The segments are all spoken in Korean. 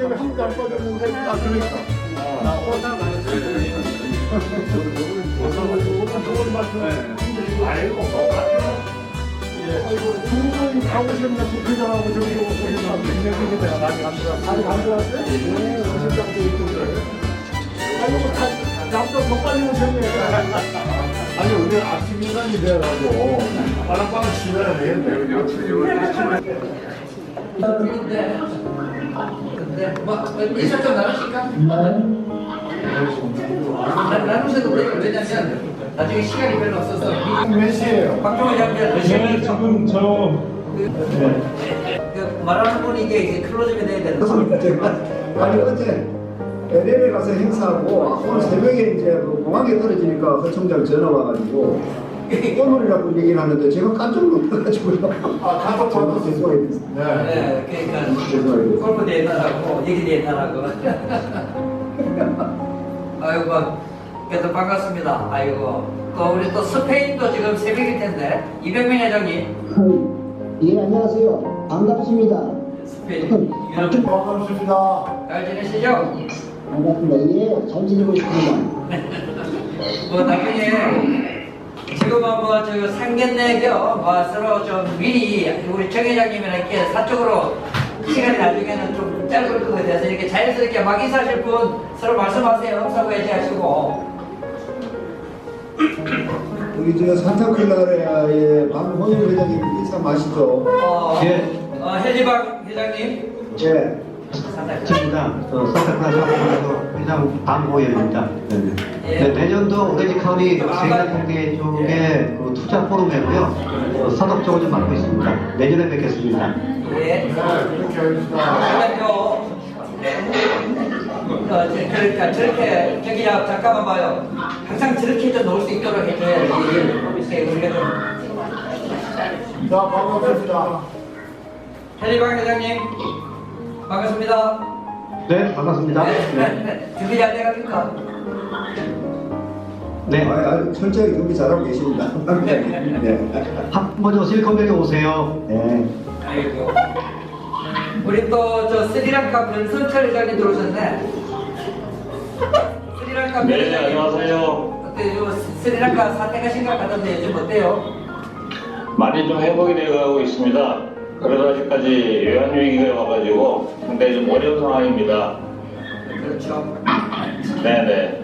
시험에 한 번도 안 빠졌는데, 그러니까. 좋은 말씀 알고. 충분히 가고 싶나 부회장하고 저기 오시면 굉장히 내가 많이 안 들어왔어요. 많이 안 들어왔어요? 신장도 있던데. 아니, 뭐, 남도 더 빨리 오셨네. 아니, 우리 아침 인간이 돼가지고, 빠랑빠랑 시간을 내야 돼. 근데 뭐 인사 좀 나누실까? 나누셔도 돼요. 왜냐면 나중에 시간이 별로 없어서 몇 시에요? 박종호 장비가 몇 시에 지금 저 그 말하는 분이 이게 클로즈가 돼야 되는 그렇습니까? 제가 아니 어제 LA에 가서 행사하고 오늘 새벽에 이제 그 공항에 떨어지니까 허청장 전화 와가지고 오늘이라고 얘기를 하는데 제가 깜짝 놀라가지고요. 가서 저도 죄송해요. 네. 그러니까 죄송해요. 골프 대회나라고 얘기 대회나라고 아이고 그래도 반갑습니다. 아이고 또 우리 또 스페인도 지금 새벽일 텐데 200명 회장님 예, 안녕하세요. 반갑습니다. 스페인 유럽 반갑습니다. 잘 지내시죠? 반갑습니다. 예, 잘 지내고 있습니다. 뭐 나중에 지금 한번 저 상견례 겸 서로 좀 미리 우리 정 회장님이랑 이렇게 사적으로 시간이 나중에는 좀 짧을 것 같아서 이렇게 자연스럽게 막 인사하실 분 서로 말씀하세요. 없다고 해제하시고 우리 저 산타클라라의 박홍일 회장님 인사 마시죠. 헬리박 회장님 예. 입니다. 산타클라스 회장 박모현입니다. 네, 내년도 오렌지 카운티 세계관계 쪽에 그 투자 포럼이고요. 산업적으로 좀 맡고 있습니다. 내년에 뵙겠습니다. 예. 그렇게 하겠습니다. 그러니까 그러니까 저렇게 저기야 잠깐만 봐요. 항상 저렇게 좀 놓을 수 있도록 해줘야지. 이렇게 우리가 좀 자, 반갑습니다. 헬리박 회장님 반갑습니다. 네, 반갑습니다. 네. 준비 잘 돼갑니까? 네. 철저히 준비 잘하고 계십니다. 네. 먼저 실컷하게 오세요. 네. 아이고. 우리 또 저 스리랑카 변선철 회장님 들어오셨네. 스리랑카 네, 회장님. 안녕하세요. 어때 요 스리랑카 사태가 심각하던데 요즘 어때요? 많이 좀 회복이 되어가고 있습니다. 그래도 아직까지 외환 위기가 와가지고 상당히 좀 어려운 상황입니다. 그렇죠. 네네.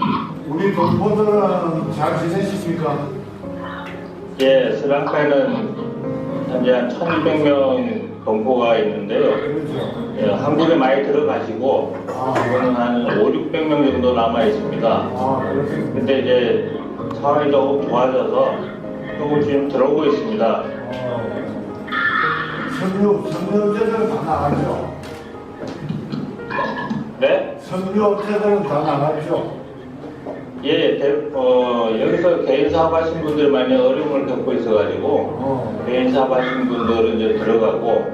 우리 동포들은 잘 지내십니까? 예, 스리랑카에는 현재 한 1,200명 동포가 있는데요. 그렇죠. 예, 한국에 많이 들어가시고 지금은 한 500~600명 정도 남아 있습니다. 그렇게. 근데 이제 상황이 조금 좋아져서 조금씩 좀 들어오고 있습니다. 섬유업체들은 다 나가죠? 네? 섬유업체들은 다 나가죠? 예, 여기서 개인 사업하신 분들 많이 어려움을 겪고 있어가지고 개인 사업하신 분들은 이제 들어가고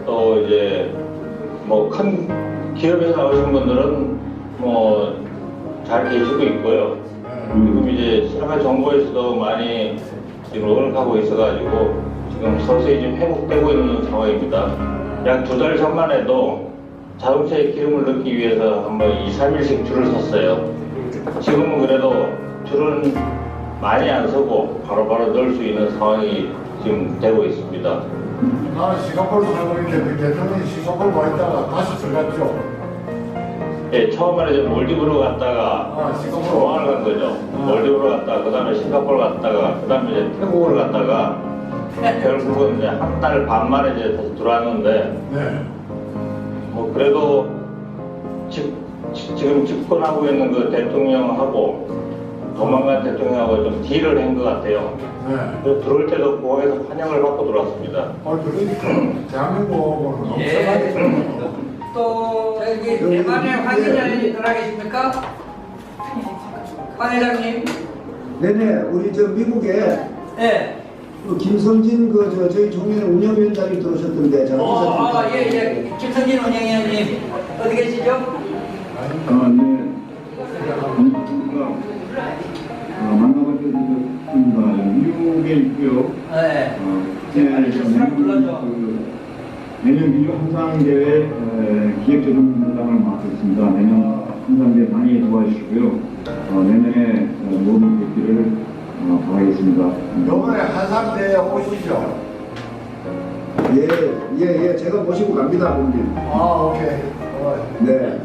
또 이제 뭐 큰 기업에 나오신 분들은 뭐 잘 계시고 있고요. 지금 이제 스리랑카 정부에서도 많이 지금 노력하고 있어가지고 지금 서서히 좀 회복되고 있는 상황입니다. 약 2달 전만 해도 자동차에 기름을 넣기 위해서 한번 2~3일씩 줄을 섰어요. 지금은 그래도 줄은 많이 안 서고 바로바로 넣을 수 있는 상황이 지금 되고 있습니다. 나는 싱가포르 살고 있는데 대통령이 싱가포르 와 있다가 다시 들어갔죠? 예, 처음에는 이제 몰디브로 갔다가 싱가포르. 공항을 간 거죠. 몰디브로 갔다가 그 다음에 싱가포르 갔다가 그 다음에 이제 태국을 갔다가 결국은 이제 한 달 반 만에 이제 다시 들어왔는데 네. 뭐 그래도 지금 집권하고 있는 그 대통령하고 조만간 대통령하고 좀 딜을 한 것 같아요. 네. 그래서 들어올 때도 공항에서 환영을 받고 들어왔습니다. 그러니까 대한민국은 예. 엄청나게 또 여기 대만의 황 회장님 들어와 계십니까? 황 회장님. 네네, 우리 저 미국에 네. 그 김성진 저희 종회 운영위원장님 들어오셨던데 제가 인사 예. 김성진 운영위원님 어디 계시죠? 네. 만나뵙게 되셨습니다. 미국에 있고요. 네. 제 아니, 좀 사람 불러줘. 내년 민주항상대회 기획조정단장을 맡고 있습니다. 내년 항상대회 많이 도와주시고요. 내년에 모든 복귀를 바라겠습니다. 이번에 한상대에 오시죠. 예, 제가 모시고 갑니다, 본님. 아, 오케이. 네.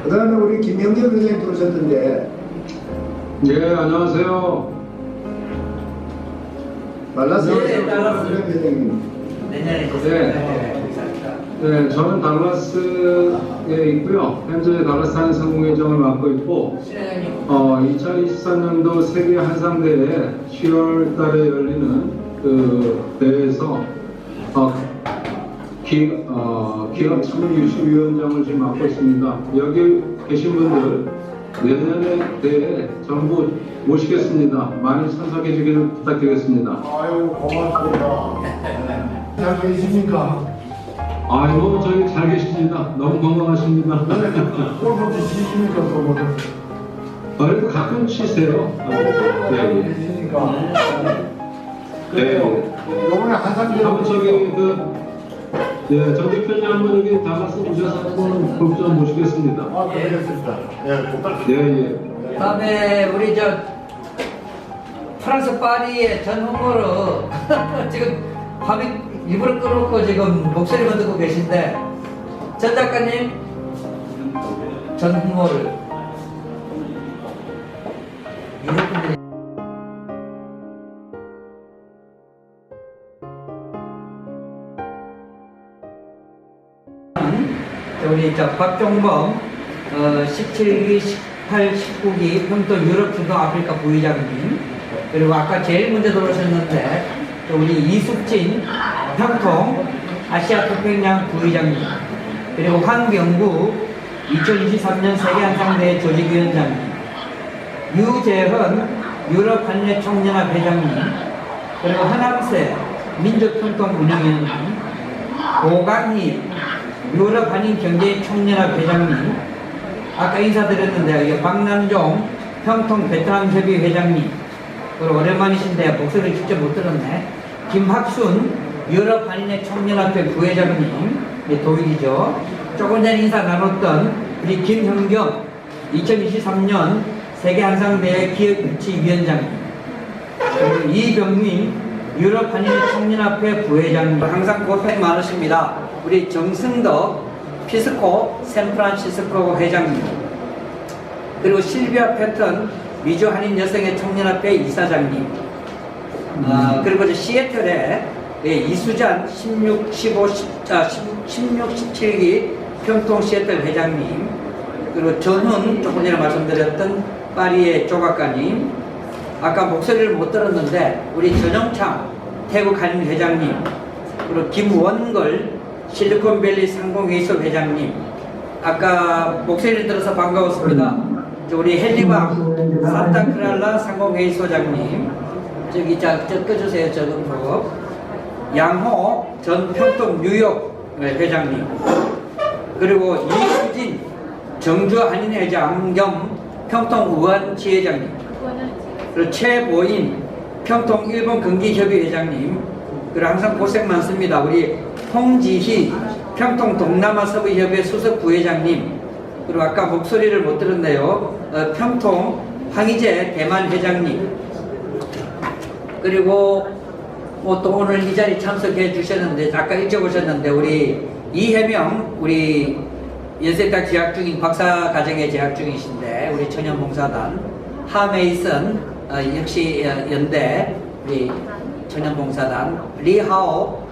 그 다음에 우리 김영겸 회장님 들어오셨던데, 네, 안녕하세요. 말라스 예, 달라스. 회장님. 내년에 네, 저는 달라스에 있고요. 현재 달라스 한상공회장을 맡고 있고, 신회장님 2023년도 세계 한상대회 10월 달에 열리는 그 대회에서 기업 참여유치위원장을 지금 맡고 있습니다. 여기 계신 분들 내년에 대회 전부 모시겠습니다. 많이 참석해 주기를 부탁드리겠습니다. 아유, 고맙습니다. 잘 계십니까? 아이고, 저희 잘 계십니다. 너무 건강하십니다. 골프 치십니까, 그거는? 얼굴 가끔 치세요. 네. 계시니까. 네. 요번에 한상대 한번 저기 전 대표님 한번 여기 달라스 오셔서 한번 좀 모시겠습니다. 아, 그러겠습니다. 예, 부탁드립니다. 예, 예. 다음에 우리 프랑스 파리의 전 홍보로 지금 밤에 일부러 끌어놓고 지금 목소리만 듣고 계신데 전 작가님 전 홍보를 이런 분들이 우리 박종범 17기, 18, 19기 평도 유럽 중동 아프리카 부의장님, 그리고 아까 제일 먼저 들어오셨는데 또 우리 이숙진 평통 아시아 태평양 부의장님, 그리고 황경구 2023년 세계한상대회 조직위원장님, 유재헌 유럽 한일 총연합 회장님, 그리고 한암세 민족평통 운영위원님, 고강희 유럽 한인 경제 총연합 회장님, 아까 인사드렸는데 박남종 평통 베트남 협의 회장님, 그리고 오랜만이신데 목소리를 직접 못 들었네. 김학순 유럽 한인의 총연합회 부회장님, 도일이죠. 조금 전에 인사 나눴던 우리 김형경 2023년 세계 한상대회 기획유치위원장님, 그리고 이병민 유럽 한인의 총연합회 부회장님, 항상 고생 많으십니다. 우리 정승덕 피스코 샌프란시스코 회장님, 그리고 실비아 패턴 미주 한인 여성의 총연합회 이사장님, 그리고 시애틀에 이수잔 16, 17기 평통 시애틀 회장님, 그리고 전훈 조금 전에 말씀드렸던 파리의 조각가님, 아까 목소리를 못 들었는데 우리 전영창 태국 한인 회장님, 그리고 김원걸 실리콘밸리 상공회의소 회장님, 아까 목소리를 들어서 반가웠습니다. 우리 헬리방 산타크랄라 상공회의소장님, 저기 껴주세요. 저거 양호 전 평통 뉴욕 회장님, 그리고 이수진 정주 한인회장 겸 평통 우한 지회장님, 그리고 최보인 평통 일본 경기협의 회장님, 그리고 항상 고생 많습니다. 우리 홍지희 평통 동남아 서부협회 수석 부회장님, 그리고 아까 목소리를 못 들었네요. 평통 황희재 대만 회장님, 그리고 또 오늘 이 자리 참석해 주셨는데 아까 일찍 오셨는데 우리 이혜명 우리 연세대학 재학 중인 박사과정에 재학 중이신데 우리 청년봉사단 하메이슨 역시 연대 우리 청년봉사단 리하오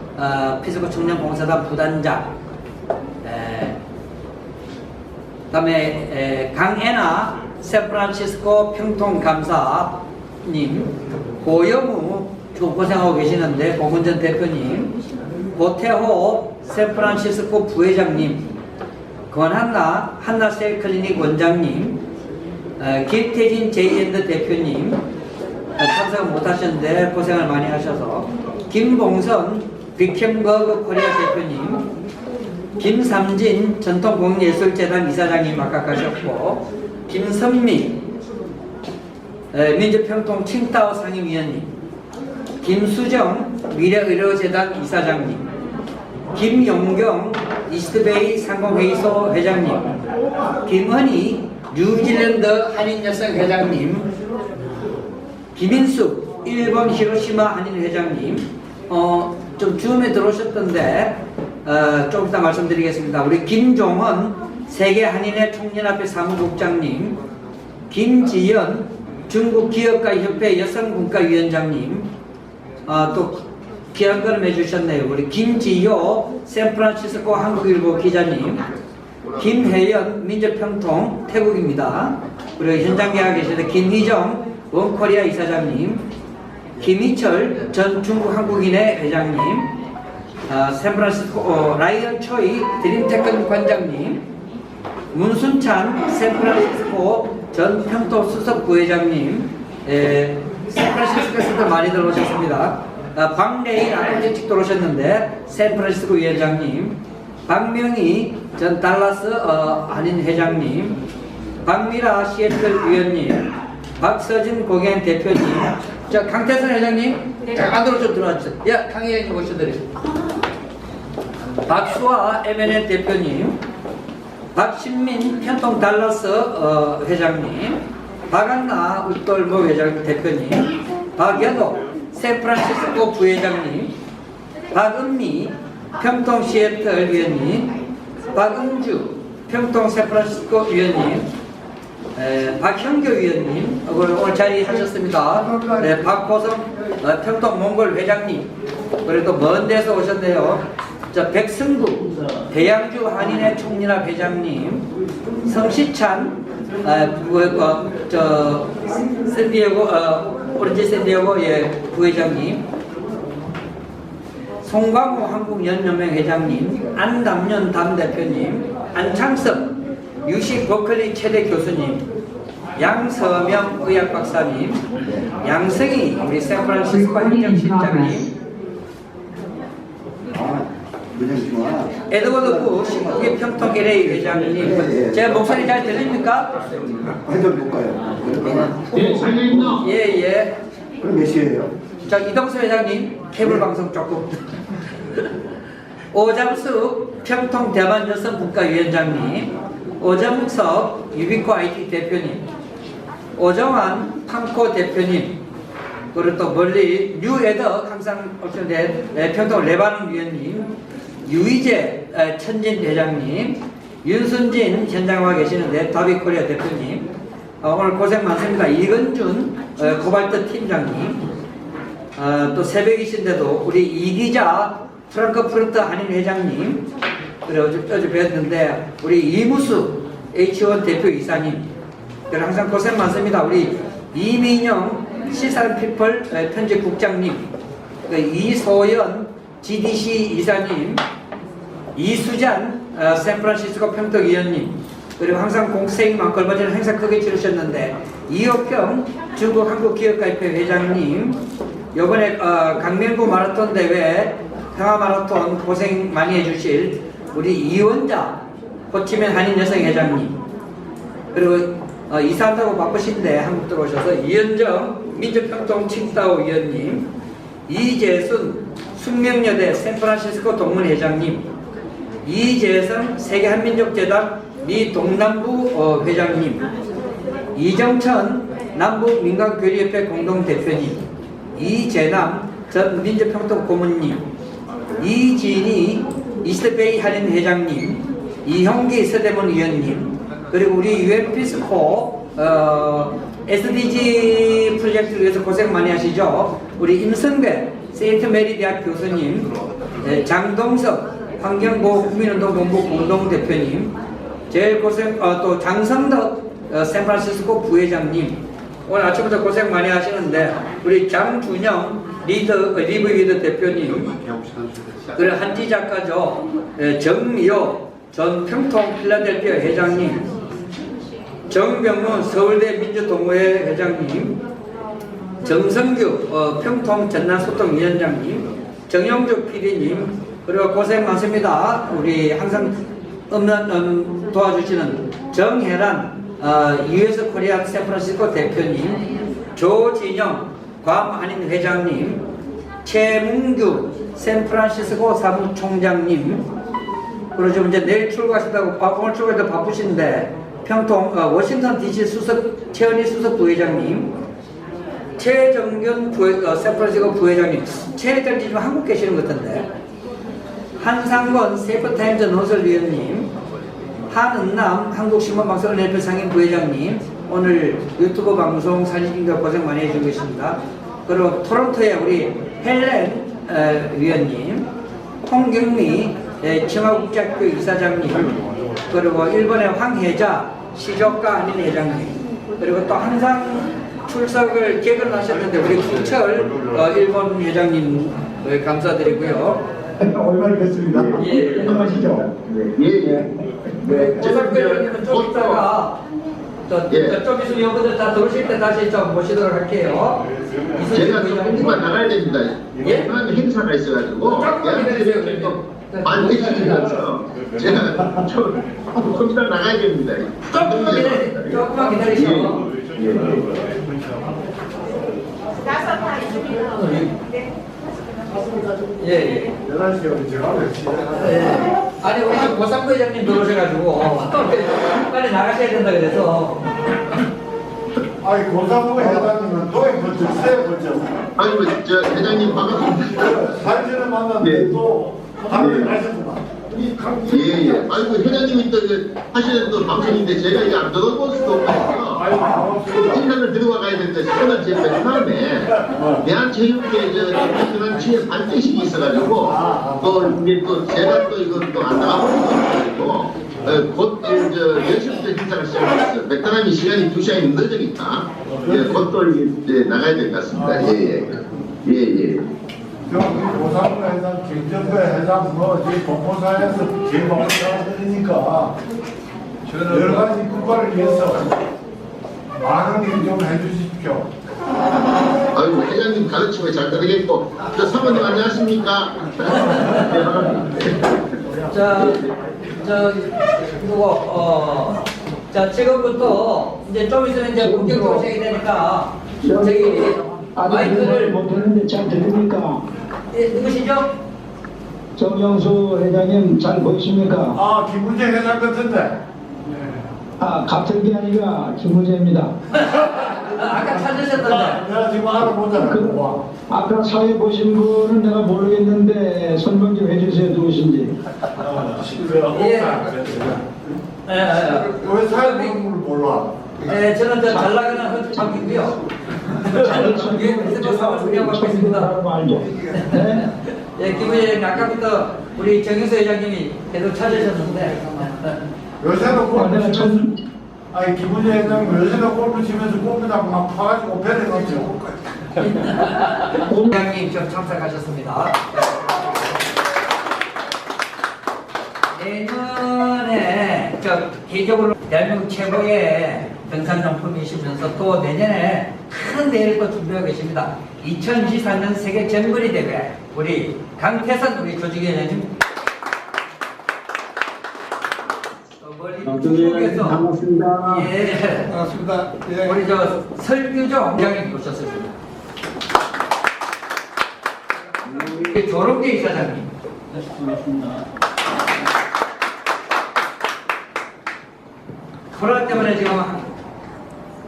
피스코 청년봉사단 부단장, 그다음에 강애나 샌프란시스코 평통감사님, 고영우 고생하고 계시는데 고문전 대표님, 고태호 샌프란시스코 부회장님, 권한나 한나셀클리닉 원장님, 김태진 제이엔드 대표님 참석을 못하셨는데 고생을 많이 하셔서, 김봉선 빅햄버그 코리아 대표님, 김삼진 전통공예술재단 이사장님 아까 가셨고, 김선미 민주평통 칭따오 상임위원님, 김수정 미래의료재단 이사장님, 김용경 이스트베이 상공회의소 회장님, 김은희 뉴질랜드 한인여성 회장님, 김인숙 일본 히로시마 한인 회장님, 좀 줌에 들어오셨던데 좀 이따 말씀드리겠습니다. 우리 김종헌 세계 한인회 총연합회 사무국장님, 김지연 중국 기업가협회 여성분과위원장님, 또 귀한 걸음 해주셨네요. 우리 김지효 샌프란시스코 한국일보 기자님, 김혜연 민주평통 태국입니다. 그리고 현장 계약 계시는 김희정 원코리아 이사장님, 김희철 전 중국 한국인회 회장님, 샌프란시스코 라이언 초이 드림테크 관장님, 문순찬 샌프란시스코 전 평토 수석 부회장님, 샌프란시스코에서도 많이들 오셨습니다. 박래일 아르헨틱 들어오셨는데 샌프란시스코 위원장님, 박명희 전 달라스 한인 회장님, 박미라 시애틀 위원님, 박서진 공연 대표님, 자 강태선 회장님, 안으로 좀 들어와주세요. 야, 강 회장님 오셔드려요. 박수아 MNN 대표님, 박신민 편통 달라스 회장님, 박안나 웃돌보 회장 대표님, 박연옥 샌프란시스코 부회장님, 박은미 평통 시애틀 위원님, 박은주 평통 샌프란시스코 위원님, 박형교 위원님 오늘 자리하셨습니다. 네, 박보성 평통 몽골 회장님, 그래도 먼 데서 오셨네요. 자, 백승구 대양주 한인회 총연합 회장님, 성시찬 샌디에고 오렌지 샌디에고 부회장님, 송광호 한국연연맹 회장님, 안담년 담대표님, 안창섭 유식 버클리 최대 교수님, 양서명 의학박사님, 양승희 우리 샌프란시스코 행정실장님, 에드워드 부 신국의 평통 LA 회장님, 제 목소리 잘 들립니까? 완전 못 가요. 예, 잘 들립니다. 예. 그럼 몇 시에요? 자, 이동수 회장님, 케이블 방송 조금. 오장숙 평통 대만 여성 국가위원장님, 오정석 유비코 IT 대표님, 오정환 판코 대표님, 그리고 또 멀리 뉴에더 항상 오셨는데 평통 레바논 위원님, 유이재 천진 회장님, 윤순진 현장에 계시는데 다비코리아 대표님, 오늘 고생 많습니다. 이건준 코발트 팀장님, 또 새벽이신데도 우리 이기자 프랑크푸르트 한인 회장님, 그리고 어제 뵀는데 우리 이무수 H1 대표이사님, 그리고 항상 고생 많습니다. 우리 이민영 시사피플 편집국장님, 이소연 GDC 이사님, 이수잔 샌프란시스코 평통위원님, 그리고 항상 공생이 많고 얼마 전에 행사 크게 치르셨는데 이호평 중국 한국기업가협회 회장님, 이번에 강명구 마라톤 대회 평화 마라톤 고생 많이 해주실 우리 이원자 호치민 한인 여성 회장님, 그리고 이사한다고 바쁘신데 한국 들어오셔서 이현정 민주평통 칭따오 위원님, 이재순 숙명여대 샌프란시스코 동문회장님, 이재성 세계한민족재단 미 동남부 회장님, 이정천 남북민간교류협회 공동대표님, 이재남 전 민주평통 고문님, 이진희 이스트베이 한인 회장님, 이형기 서대문 위원님, 그리고 우리 UNPS코 SDG 프로젝트를 위해서 고생 많이 하시죠. 우리 임성배 세인트 메리 대학 교수님, 장동석 환경보호 국민운동본부 공동대표님, 제일 고생 또 장성덕 샌프란시스코 부회장님, 오늘 아침부터 고생 많이 하시는데 우리 장준영 리브위드 대표님, 그리고 한지 작가죠. 정미호 전 평통 필라델피아 회장님, 정병문 서울대 민주동호회 회장님, 정성규 평통 전남소통위원장님, 정영주 PD님, 그리고 고생 많습니다. 우리 항상 도와주시는 정혜란 US 코리안 샌프란시스코 대표님, 조진영 괌 한인 회장님, 최문규 샌프란시스코 사무총장님, 그리고 좀 이제 내일 출국하신다고 오늘 출국해서 바쁘신데 평통 워싱턴 DC 최은희 수석 부회장님, 최정균 샌프란시스코 부회장님, 최 회장님 지금 한국 계시는 것 같은데, 한상권 세이프타임즈 논설위원님, 한은남 한국신문방송 은혜표 상임 부회장님, 오늘 유튜브 방송 사진인가 고생 많이 해주고 계십니다. 그리고 토론토의 우리 헬렌 위원님, 홍경미 청와국제학교 이사장님, 그리고 일본의 황혜자 시조가 아닌 회장님, 그리고 또 항상 출석을 기획을 하셨는데 우리 김철 일본 회장님 감사드리고요. 얼마나 뵙습니다. 예. 안녕하시죠? 고석배 회장님은 좀 이따가 좀 있으면 여러분들 다 들어오실 때 다시 좀 모시도록 할게요. 제가 조금만 나가야 됩니다. 예? 행사가 있어가지고 조금만 기다리세요. 많이 해주시면서 제가 좀 이따 나가야 됩니다. 조금만 기다리시오. 예. 11시에 우리 제가 아니 우리 지금 고상부 회장님 들어오셔가지고 빨리 나가셔야 된다 그래서. 아니 고상부 회장님은 또에 걸쳐 세에 걸쳐 아니 저 회장님 반갑습니다. 사진을 만났는데 또 다른 가셨구나. 예예. 아이고 회장님이 또 하시는 또 방송인데 제가 이게 안 들어볼 수도 없어서 아이고 반갑습니다. 인간을 들어와 가야 되는데 저는 제 베트남에 대한체육회 베트남 취업 반대식이 있어가지고 또 이게 또 제가 또 이걸 또 안 나가볼 수가 없어가지고 곧 10시부터 행사를 시작했어요. 베트남이 시간이 2시간이 늦으니까 곧 또 나가야 될 것 같습니다. 예예. 우리 고상부 회장, 김정배 회장 이 본포사에서 제일 많은 사람들이니까 여러 가지 국가를 위해서 많은 일 좀 해주십시오. 아이고 회장님 가르침에 잘 따르겠고 저 사모님 안녕하십니까? 자 지금부터 이제 좀 있으면 이제 본격적으로 시작이 되니까 저기 마이크를 못 듣는데 잘 들립니까? 누구시죠? 정영수 회장님 잘 보이십니까? 아, 김문재 회장 같은데. 같은 게 아니라 김무재입니다. 아까 찾으셨던데. 내가 지금 알아보잖아. 아까 사회 보신 분은 내가 모르겠는데 설명 좀 해주세요. 누구신지. 왜 사회 공부를 몰라? 네, 저는 잘 나가는 헌주박이고요. 유엔 사무소 운영하고 있습니다. 네? 예, 김부장님 아까부터 우리 정영수 회장님이 계속 찾으셨는데 요새는 골프 치면서, 아니, 김문재 회장님 요새는 골프 치면서 골프장 막 파가지고 배를 넣죠. 회장님 좀 참석하셨습니다. 내년에 개인적으로 대한민국 최고의 등산용품이시면서 또 내년에 큰 대회를 또 준비하고 계십니다. 2024년 세계 잼버리 대회 우리 강태선 우리 조직위원장님 중국에서 반갑습니다. 예 반갑습니다. 예. 우리 설규정 회장님 오셨습니다. 우리 조롱재 이사장님. 반갑습니다. 코로나 때문에 지금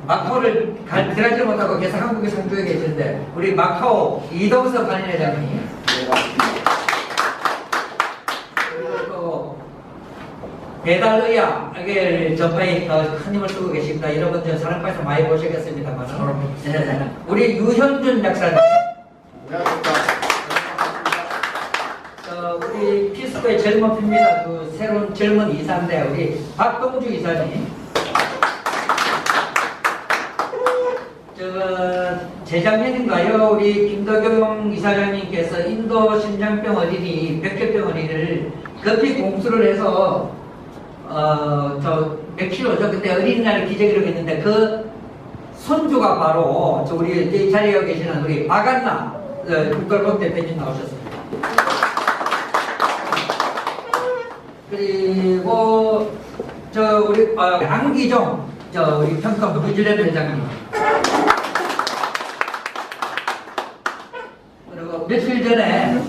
마카오를 들어가지 못하고 계속 한국에 상주해 계시는데 우리 마카오 이동섭 관리회장님, 그리고 또 배달의학에 전파에 큰 힘을 쓰고 계십니다. 여러분들 사랑방에서 많이 보시겠습니다만 우리 유현준 약사님, 우리 피스코의 젊은 피입니다. 그 새로운 젊은 이사인데 우리 박동주 이사님, 재작년인가요? 우리 김덕용 이사장님께서 인도 심장병 어린이, 백혈병 어린이를 급히 공수를 해서 몇 킬로죠? 그때 어린이날 기재기록 했는데 그 손주가 바로 우리 이 자리에 계시는 우리 박안나 국가공 대표님 나오셨습니다. 그리고 우리 안기종 우리 평통 뉴질랜드 회장님, 그리고 며칠 전에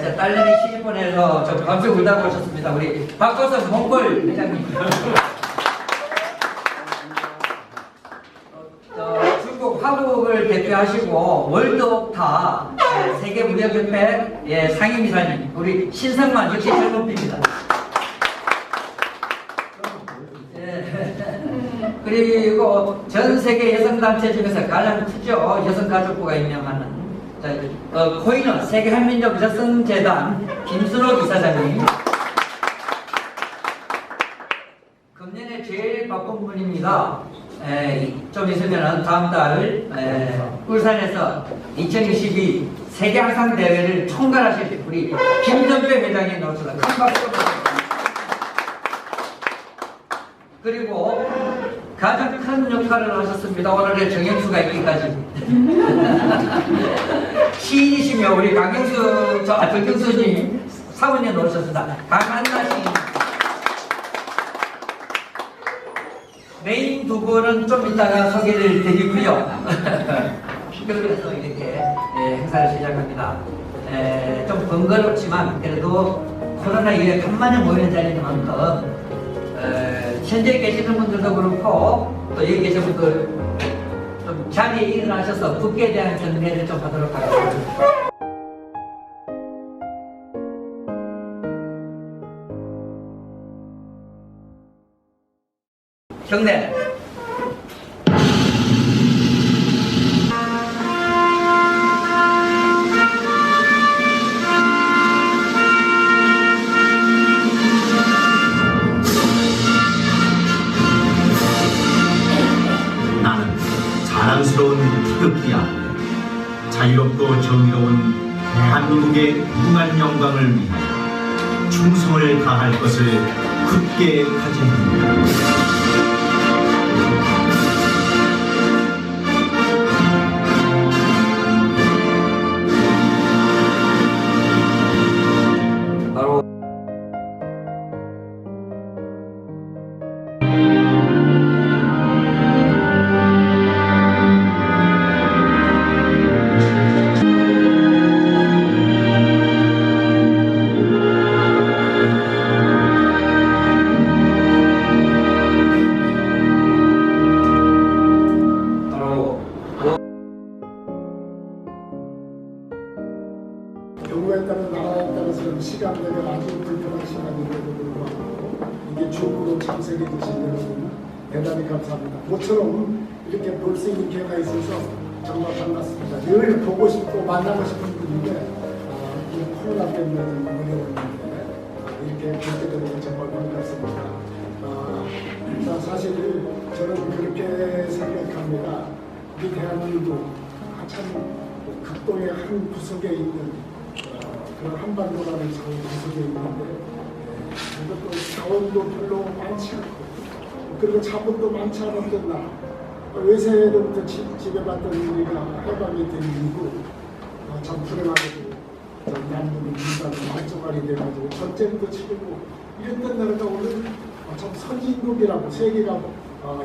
저 딸내미 시집보내서 저 밤새 울다가 오셨습니다. 우리 박거선 몽골 회장님. 중국 화북을 대표하시고 월드옥타 세계무역협회 상임이사님 우리 신성만 역시 젊은 피입니다. 그리고 전 세계 여성단체 중에서 가장 크죠. 여성가족부가 임명하는 코인원 세계한민족 여성재단 김순옥 이사장님. 금년에 제일 바쁜 분입니다. 좀 있으면 다음 달 울산에서 2022 세계항상대회를 총괄하실 우리 김정배 회장님 나오셔서 큰 박수 부탁드립니다. 그리고 가장 큰 역할을 하셨습니다. 오늘의 정영수가 있기까지. 시인이시며 우리 정경수님 사모님 오셨습니다. 강한나 시인. 메인 두 분은 좀 이따가 소개를 드리고요. 그래서 이렇게 행사를 시작합니다. 좀 번거롭지만 그래도 코로나 이후에 간만에 모이는 자리인 만큼 현재 계시는 분들도 그렇고 또 여기 계신 분들 좀 자리에 일어나셔서 국기에 대한 경례를 좀 하도록 하겠습니다. 경례. 나는 자랑스러운 태극기야. 자유롭고 정의로운 대한민국의 무궁한 영광을 위하여 충성을 다할 것을 굳게 다짐합니다. 경우에 따른 나라에 따라서는 시간대가 아주 불편한 시간인데도 불구하고 이게 중으로 참석해 주신 여러분 대단히 감사합니다. 모처럼 이렇게 볼 수 있는 기회가 있어서 정말 반갑습니다. 늘 보고 싶고 만나고 싶은 분인데 이 코로나 때문에 좀 어려웠는데 이렇게 뵙게 되는 정말 반갑습니다. 사실 저는 그렇게 생각합니다. 우리 대한민국 참 극동의 한 구석에 있는 그런 한반도라는 구석에 있는데 그것도 자원도 별로 많지 않고 그리고 자본도 많지 않았던 나라 외세로부터 지배받던 우리가 해방이 된 이후 참 불행하게도 남북이 민간으로 말조갈이 돼가지고 전쟁도 치르고 이랬던 나라가 오늘 참 선진국이라고 세계가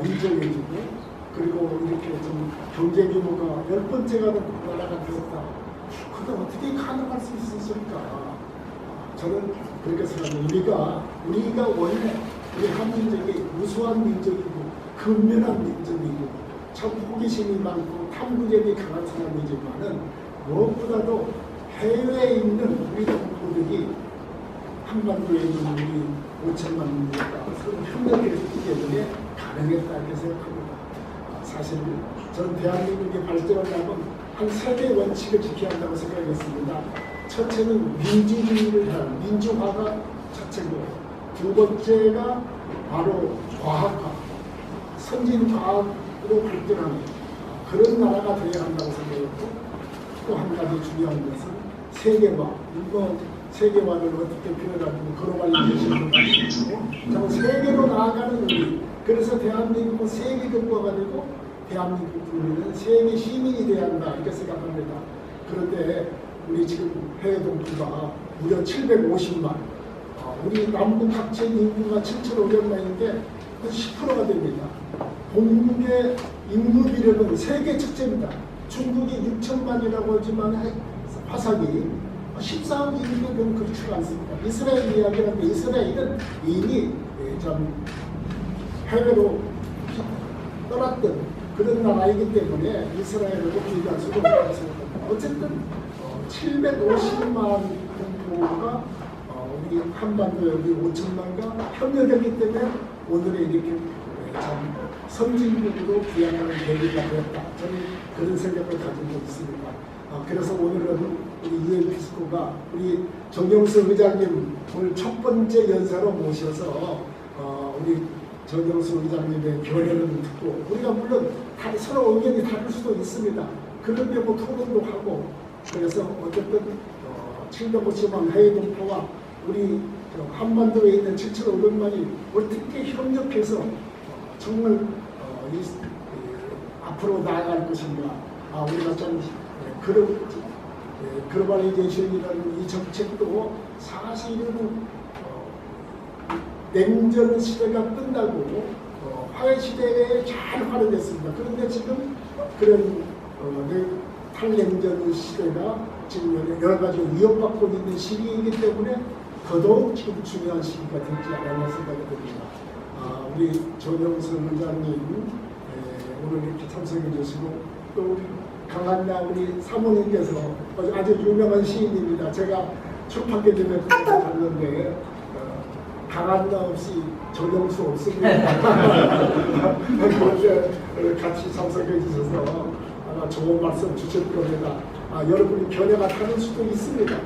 인정해주고 그리고 이렇게 좀 경제 규모가 10번째가 된 나라가 되었다. 그게 어떻게 가능할 수 있었을까? 저는 그렇게 생각합니다. 우리가 원래 우리 한민족이 우수한 민족이고 근면한 민족이고 참 호기심이 많고 탐구력이 강한 사람이지만은 무엇보다도 해외에 있는 우리 동포들이 한반도에 있는 우리 5천만 민족과 서로 협력했기 때문에 가능했다 이렇게 생각합니다. 사실 저는 대한민국이 발전하려면 한 3개 원칙을 지켜야 한다고 생각했습니다. 첫째는 민주주의를 하는 민주화가 첫째고 두 번째가 바로 과학화, 선진과학으로 발전하는 그런 나라가 되어야 한다고 생각했고 또 한 가지 중요한 것은 세계화, 세계화를 어떻게 표현하고 글로벌리제이션을 가지고 정 세계로 나아가는 우리 그래서 대한민국은 세계국가가 되고 대한민국 국민은 세계 시민이 되어야 한다 이렇게 생각합니다. 그런데 우리 지금 해외 동포가 무려 750만 우리 남북 합친 인구가 7,500만인데 10%가 됩니다. 공국의 인구 비례는 세계 첫째입니다. 중국이 6천만이라고 하지만 화살이 14억 이익은 그렇지가 않습니다. 이스라엘 이야기하는데 이스라엘은 이미 좀 해외로 떠났던 그런 나라이기 때문에 이스라엘하고 비교할 수가 없습니다. 어쨌든 750만 동포가 우리 한반도 여기 5천만과 협력했기 때문에 오늘의 이렇게 참 선진국으로 기약하는 계기가 되었다. 저는 그런 생각을 가지고 있습니다. 그래서 오늘은 우리 유엔피스코가 우리 정영수 의장님 오늘 첫 번째 연사로 모셔서 우리 정영수 의장님의 견해를 듣고 우리가 물론 서로 의견이 다를 수도 있습니다. 그런데 뭐 토론도 하고 그래서 어쨌든 750만 해외 동포와 우리 한반도에 있는 7,500만이 어떻게 협력해서 정말 앞으로 나아갈 것인가. 우리가 좀 글로벌리제이션이라는 이 정책도 사실은 냉전 시대가 끝나고 화해 시대에 잘 활용됐습니다. 그런데 지금 그런 탈냉전 시대가 지금 여러 가지 위협받고 있는 시기이기 때문에 더더욱 지금 중요한 시기가 되지 않았나 생각이 듭니다. 우리 정영수 의장님 오늘 이렇게 참석해 주시고 또 우리 강한나 우리 사모님께서 아주 유명한 시인입니다. 제가 출판계점에 갔는데 강한나 없이 정영수 없습니다. 그런데 같이 참석해 주셔서 아마 좋은 말씀 주실 겁니다. 여러분이 견해가 다를 수도 있습니다.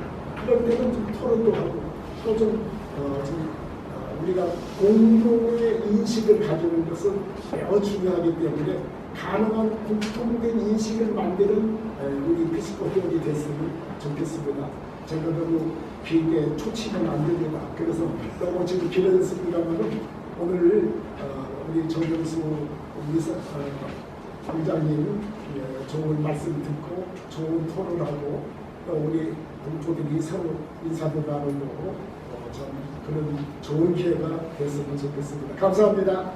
그럴 때는 좀 토론도 하고 또 좀 우리가 공동의 인식을 가지는 것은 매우 중요하기 때문에 가능한 공통된 인식을 만드는 우리 피스코 회원이 됐으면 좋겠습니다. 제가 너무 길게 초치면 안 됩니다. 그래서 너무 지금 길어졌습니다만은 오늘 우리 정영수 부장님 좋은 말씀 듣고 좋은 토론하고 또 우리 동포들이 서로 인사도 나누고 참 그런 좋은 기회가 됐으면 좋겠습니다. 감사합니다.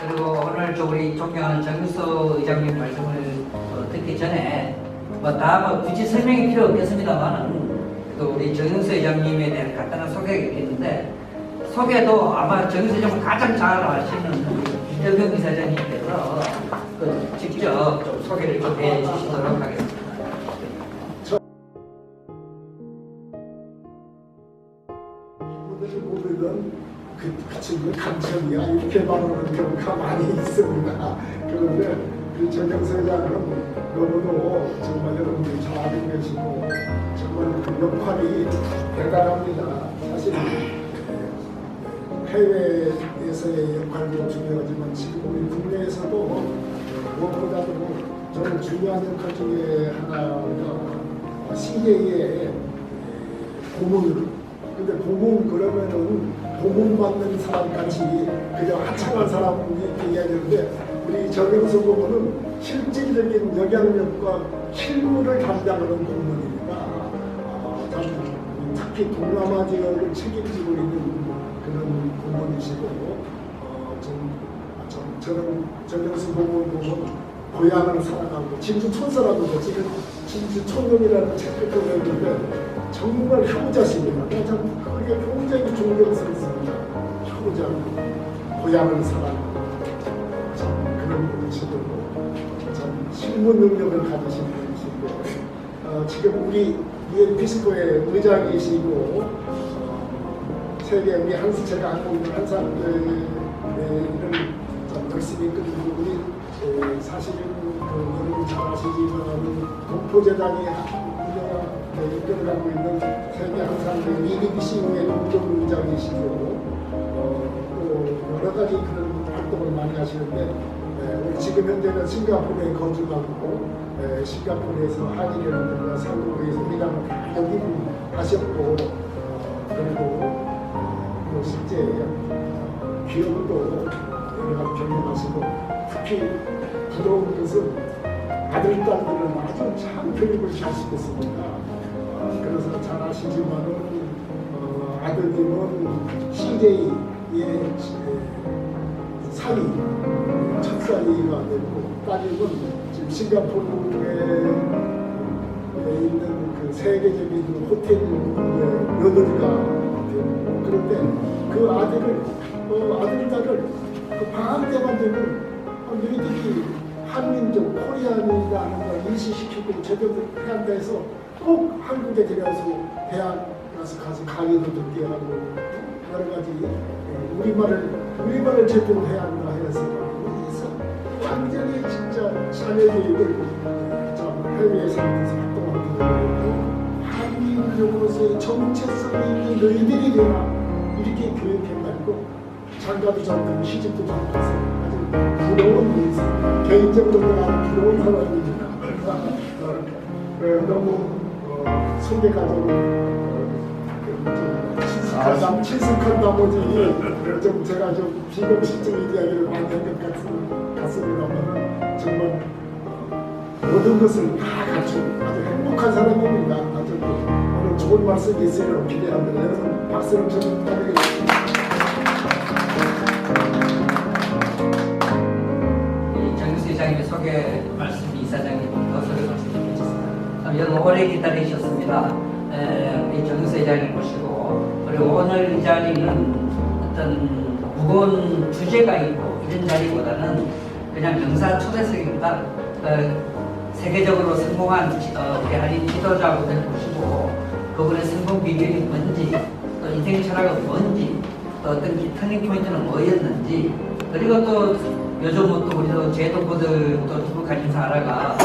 그리고 오늘 우리 존경하는 정수 의장님 말씀을 듣기 전에 다 굳이 설명이 필요 없겠습니다만은 또 우리 정수 의장님에 대한 간단한 소개가 있겠는데 소개도 아마 정수 의장님 가장 잘 아시는 김정경 이사장님께서 직접 좀 소개를 좀 해주시도록 하겠습니다. 보면은 그 친구 감천이야 이렇게 말하는 경우가 많이 있습니다. 그런데 그 정영수 회장은 너무도 정말 여러분들이 잘 알고 계시고 정말 그 역할이 대단합니다. 사실 해외에서의 역할도 중요하지만 지금 우리 국내에서도 무엇보다도 저는 중요한 역할 중에 하나가 CJ의 고문. 근데 고문 그러면은 고문받는 사람 같이 그냥 하찮은 사람 이렇게 이야기하는데 우리 정영수 고문은 실질적인 영향력과 실무를 담당하는 고문입니다. 특히 동남아 지역을 책임지고 있는 그런 고문이시고 저는 정영수 고문 보면 고향을 사랑하고 진주촌사라고 지금 진주촌놈이라는 책을 보냈는데 정말 효자십니다. 참 그게 굉장히 존경스럽습니다. 효자, 고향을 사랑하고 참 그런 분이시고 참 실무 능력을 가지신 분이시고 지금 우리 유엔피스코의 의장이시고 세계 우리 제가 하고 있는 한산들을 열심히 끌고 우리 사실은 여러분 잘 아시지만 동포재단이 이끌어가고 있는 세계 한산들 EBC의 공동의장이시고 또 여러 가지 그런 활동을 많이 하시는데 우리 지금 현재는 싱가포르에 거주하고 싱가포르에서 한일연합과 삼국에서 회장을 다 역임하셨고 그리고 또 실제 기업도 여러 가지 경영하시고 특히 부러운 것은 아들, 딸들은 아주 참 교육을 잘 시켰습니다. 그래서 잘 아시지만은 아들님은 CJ의 사위, 첫 사위가 되고 딸님은 지금 싱가포르의 있는 그 세계적인 호텔 여덟이가 그런데 그 아들 딸을 그 방학 때만 되면 너희들이 한민족 코리안이라는 걸 인식시키고 제대로 해야 한다 해서 꼭 한국에 데려와서 대학 가서 강의도 듣게 하고 여러 가지 우리말을 제대로 해야 한다 해서 완전히 진짜 자녀 교육을 해외에서 활동하고 한민족으로서의 정체성이 있는 너희들이 되나 이렇게 교육해가지고 장가도 잘 되고 시집도 잘 가서 아주 부러운 일이죠. 개인적으로 내가 부러운 사람입니다. 너무 소개 가정을 친숙한 나머지 좀 제가 좀 비공식적인 이야기를 많이 한 것 같습니다만 정말 모든 것을 다 갖춘 아주 행복한 사람입니다. 아주 오늘 좋은 말씀이 있으리라고 기대합니다. 여러분 박수를 좀 부탁드리겠습니다. 정유수 이사님의 소개 말씀이 이사장님 소개 말씀드리겠습니다. 여러분 오래 기다리셨습니다. 우리 정유수 이사님 모시고 그리고 오늘 이 자리는 어떤 무거운 주제가 있고 이런 자리보다는 그냥 명사 초대석입니다. 세계적으로 성공한 우리 한인 지도자분들 모시고 그분의 성공 비결이 뭔지 또 인생 철학은 뭔지 또 어떤 터닝 포인트는 뭐였는지 그리고 또 요즘은 또 우리도 제동포들 또 두부 관심사라가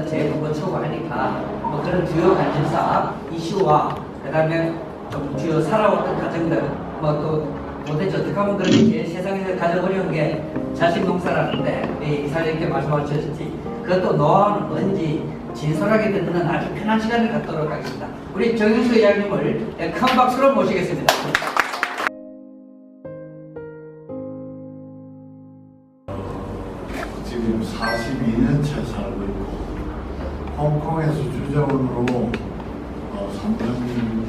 제동포 초과하니까 뭐 그런 주요 관심사 이슈와 그 다음에 좀 주요 살아왔던 가정들 뭐 또 도대체 어떻게 하면 그렇게 제일 세상에서 가장 어려운 게 자식 농사라는데 이사님께 말씀하셨지 그것도 노하우는 뭔지 진솔하게 듣는 아주 편한 시간을 갖도록 하겠습니다. 우리 정윤수 회장님을 큰 박수로 모시겠습니다. 지금 42년째 살고 있고 홍콩에서 주재원으로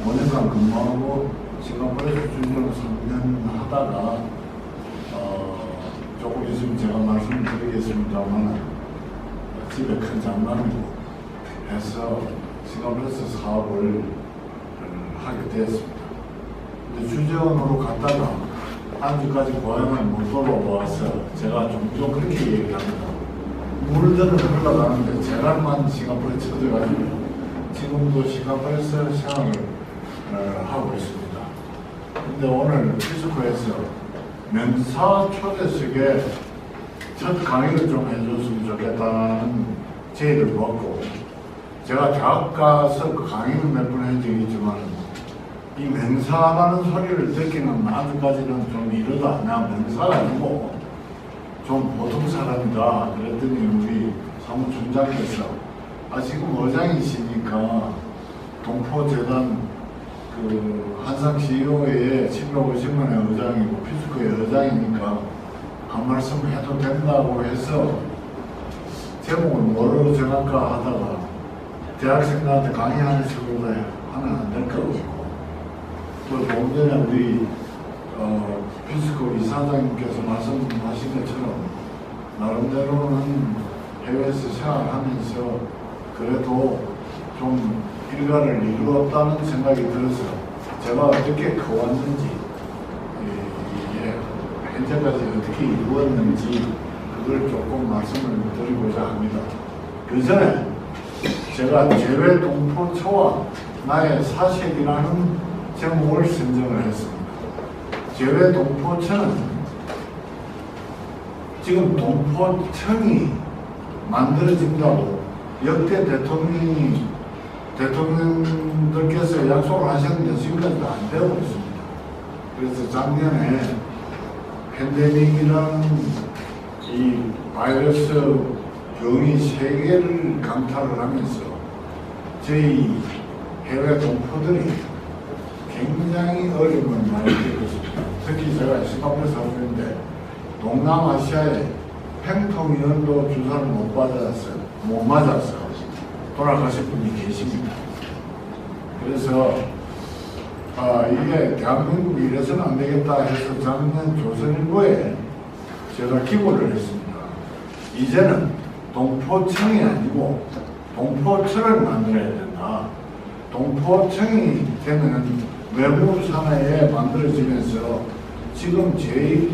5년간 근무하고 싱가포르에서 주재원 3년 하다가 조금 있으면 제가 말씀드리겠습니다만 집에 큰 장난도 해서 싱가포르에서 사업을 하게 되었습니다. 근데 주재원으로 갔다가 한주까지 고향을 못 돌아와서 제가 종종 그렇게 얘기합니다. 물들은 흘러가는데 제갈만 싱가포르에 쳐져가지고 지금도 싱가포르에서 생활을 하고 있습니다. 근데 오늘 피스코에서 명사 초대석에 첫 강의를 좀 해줬으면 좋겠다는 제의를 받고 제가 대학 가서 그 강의를 몇 번 한 적이 있지만 이 명사라는 소리를 듣기는 아직까지는 좀 이르다. 내가 명사가 아니고 좀 보통 사람이다. 그랬더니 우리 사무총장께서 지금 의장이시니까 동포재단 그 한상 CEO의 750만의 의장이고 피스코의 의장이니까 한 말씀 해도 된다고 해서 제목을 뭐로 정할까 하다가 대학생들한테 강의하는 식으로 하면 안 될 것 같고 또 조금 전에 우리 피스코 이사장님께서 말씀하신 것처럼 나름대로는 해외에서 생활하면서 그래도 좀 일가를 이루었다는 생각이 들어서 제가 어떻게 커왔는지 현재까지 어떻게 이루었는지 그걸 조금 말씀을 드리고자 합니다. 그 전에 제가 재외 동포초와 나의 사색이라는 제목을 선정을 했습니다. 재외 동포청은 지금 동포청이 만들어진다고 역대 대통령들께서 약속을 하셨는데 지금까지도 안 되고 있습니다. 그래서 작년에 팬데믹이라는 이 바이러스 병이 세계를 강타를 하면서 저희 해외 동포들이 굉장히 어려움을 많이 겪었습니다. 특히 제가 싱가포르에 살고 있는데 동남아시아에 팽통위원도 주사를 못 맞아서 돌아가신 분이 계십니다. 그래서 이게 대한민국이 이래서는 안 되겠다 해서 작년 조선일보에 제가 기고를 했습니다. 이제는 동포청이 아니고 동포청을 만들어야 된다. 아니라 동포청이 되면 외부 산하에 만들어지면서 지금 제외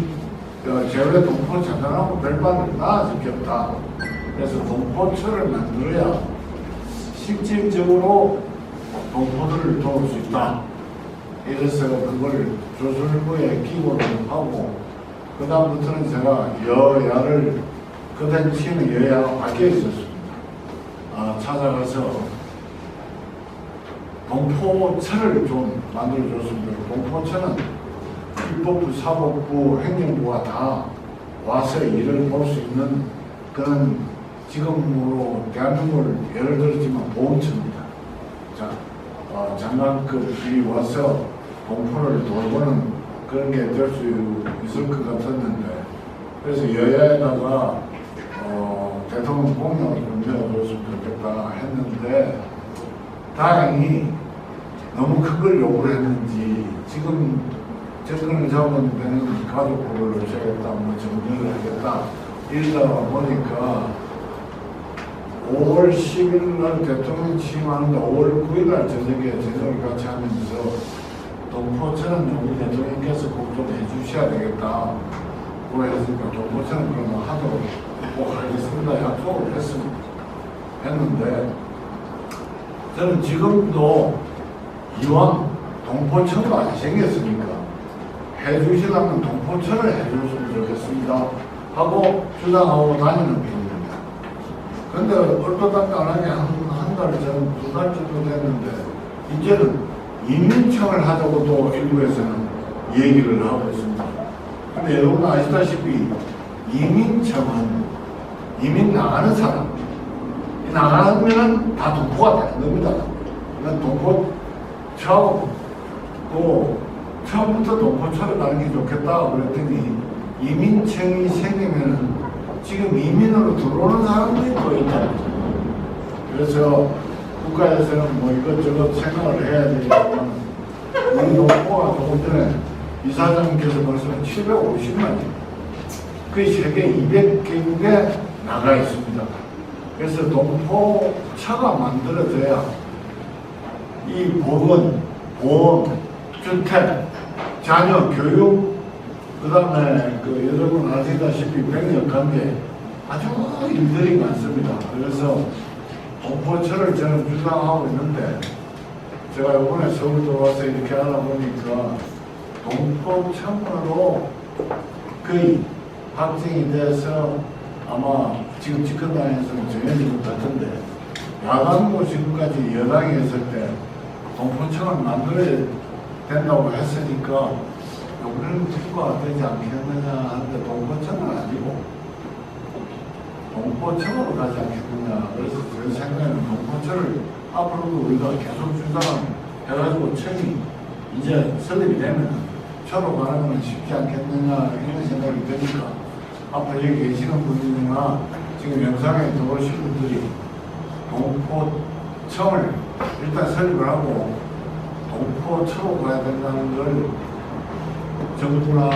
동포 자산하고 별반 나아질 게 없다. 그래서 동포처를 만들어야 실질적으로 동포들을 도울 수 있다. 이래서 그걸 조술부에 기고를 하고 그 다음부터는 제가 여야를 그 당시에는 여야가 바뀌어 있었습니다. 찾아가서 동포처를 좀 만들어줬습니다. 동포처는 입법부, 사법부, 행정부가 다 와서 일을 볼 수 있는 그런 지금으로 대한민국을 예를 들었지만 보훈처입니다. 자, 장관급이 와서 동포를 돌보는 그런 게 될 수 있을 것 같았는데 그래서 여야에다가 대통령 공약을 좀 내어줬으면 좋겠다 했는데 다행히 너무 큰 걸 요구를 했는지 지금 정권을 잡으면 되는 가족부를 없애겠다, 뭐 정리를 하겠다 이러다 보니까 5월 10일 날 대통령 취임하는데 5월 9일 날 저녁에 저녁을 같이 하면서 동포처는 우리 대통령께서 꼭 좀 해주셔야 되겠다. 그랬으니까 동포처는 그러면 하도록 꼭 하겠습니다. 약속을 했습니다. 했는데 저는 지금도 이왕 동포처가 안 생겼으니까 해주시려면 동포처를 해줬으면 좋겠습니다 하고 주장하고 다니는 편입니다. 근데 얼토당간하게 한 달 전, 2달 정도 됐는데 이제는 이민청을 하자고 또 일부에서는 얘기를 하고 있습니다. 근데 여러분 아시다시피 이민청은 이민 나가는 사람 나가면 다 동포가 되는 겁니다. 그러니까 동포처하고 또 처음부터 동포처를 가는 게 좋겠다 그랬더니 이민청이 생기면 지금 이민으로 들어오는 사람들이 또 있다. 그래서 국가에서는 뭐 이것저것 생각을 해야 되지만 우리 동포가 조금 전에 이사장님께서 말씀한 750만이 그 세계 200개국에 나가 있습니다. 그래서 동포처가 만들어져야 이 보건, 보험, 주택, 자녀, 교육, 그 다음에 그 여러분 아시다시피 병력관계 아주 일들이 많습니다. 그래서 동포처를 저는 주장하고 있는데 제가 이번에 서울도 와서 이렇게 알아보니까 동포청으로 거의 확정이 돼서 아마 지금 집권당에서는 정해질 것 같은데 야당도 지금까지 여당이 있을 때 동포청을 만들어야 된다고 했으니까 이번에는 통과가 되지 않겠느냐 하는데 동포청은 아니고 동포청으로 가지 않겠느냐. 그래서 제 생각에는 동포청을 앞으로도 우리가 계속 주장해가지고 청이 이제 설립이 되면 처로 가는 건 쉽지 않겠느냐 이런 생각이 드니까 앞으로 여기 계시는 분들이나 지금 영상에 들어오신 분들이 동포청을 일단 설립을 하고 동포청으로 가야 된다는 걸 정부나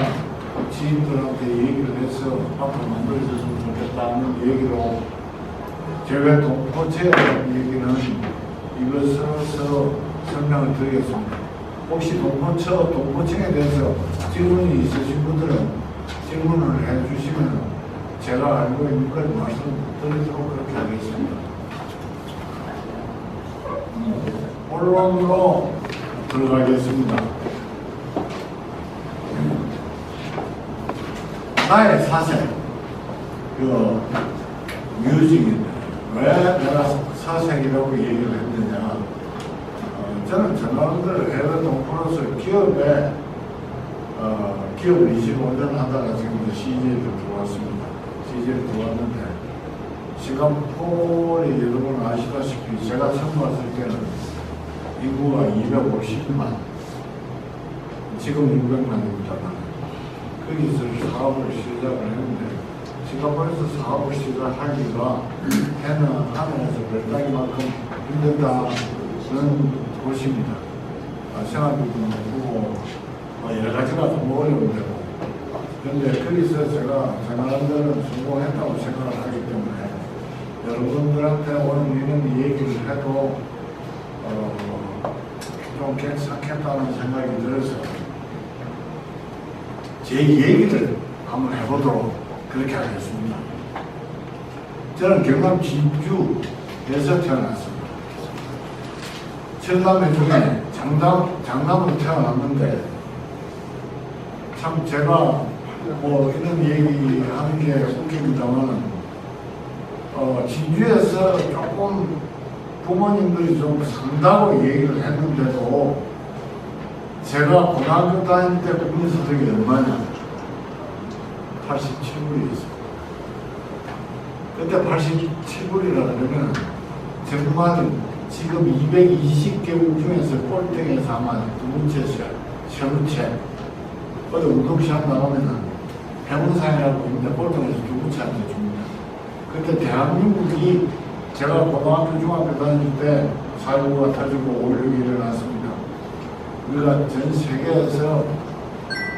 지인들한테 얘기를 해서 앞으로 만들어졌으면 좋겠다는 얘기로 제가 동포체에 대한 얘기는 이것으로서 설명을 드리겠습니다. 혹시 동포청에 대해서 질문이 있으신 분들은 질문을 해주시면 제가 알고 있는 걸 말씀드리도록 그렇게 하겠습니다. 본론으로 들어가겠습니다. 나의 사생, 뮤직인데 왜 내가 사생이라고 얘기를 했느냐. 저는 전남들 해외 동포로서 기업에 기업을 25년 하다가 지금 CJ를 들어왔습니다. CJ를 들어왔는데 싱가포르이 여러분 아시다시피 제가 처음 왔을 때는 인구가 250만, 지금 600만입니다만 거기서 사업을 시작을 했는데 싱가포르에서 사업을 시작하기가 해는 하늘에서 별따기만큼 힘들다는 곳입니다. 생활비도 높고 여러 가지가 너무 어려운데고 그런데 거기서 제가 생활하는 데는 성공했다고 생각을 하기 때문에 여러분들한테 오늘 이런 얘기를 해도 좀 괜찮겠다는 생각이 들어서 제 얘기를 한번 해보도록 그렇게 하겠습니다. 저는 경남 진주에서 태어났습니다. 천남의 중에 장남으로 태어났는데 참 제가 뭐 이런 얘기하는 게 웃깁니다만 진주에서 조금 부모님들이 좀 산다고 얘기를 했는데도 제가 고등학교 다닐 때 국민소득이 얼마냐? 87불이었어요. 그때 87불이라 그러면 정말 지금 220개국 중에서 꼴등에서 아마 두 번째였어요. 최고채. 어디 운동시합 나가면은 해문상이라고 있는데 꼴등에서 두 번째한테 줍니다. 그때 대한민국이 제가 고등학교 중학교 다닐 때 4.19가 터지고 5.16이 일어났습니다. 우리가 전 세계에서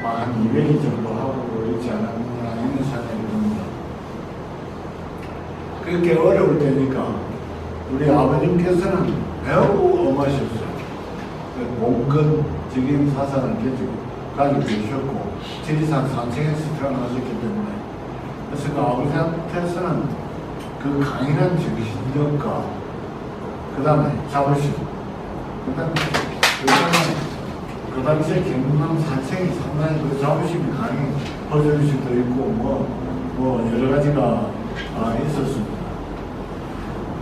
한 200위 정도 하고 있지 않았느냐 이런 생각이 듭니다. 그렇게 어려울 때니까 우리 아버님께서는 매우 엄하셨어요. 봉건 적인 사상을 가지고 계셨고 지리산 산청에서 태어나셨기 때문에 그래서 그 아버지한테서는 그 강인한 정신력과 그 다음에 자부심 그 다음에 그 당시에 경남 산청이 상당히 그 자부심이 강해 허전시도 있고 뭐 여러 가지가 있었습니다.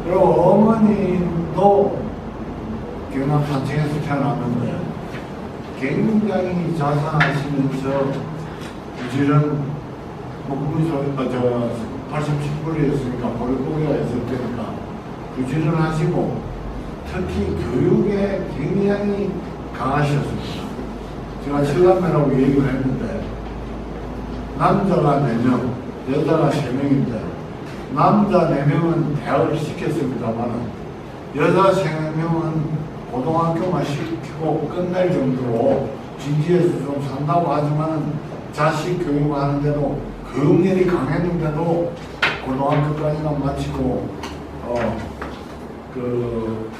그리고 어머님도 경남 산청에서 태어났는데 굉장히 자상하시면서 부지런 국민소득 87불이었으니까 보육고기가 있을 때니까 부지런하시고 특히 교육에 굉장히 강하셨습니다. 제가 7남매라고 얘기를 했는데 남자가 4명, 여자가 3명인데 남자 4명은 대학을 시켰습니다만 여자 3명은 고등학교만 시키고 끝낼 정도로 진지해서 좀 산다고 하지만 자식 교육하는데도 교육열이 강했는데도 고등학교까지만 마치고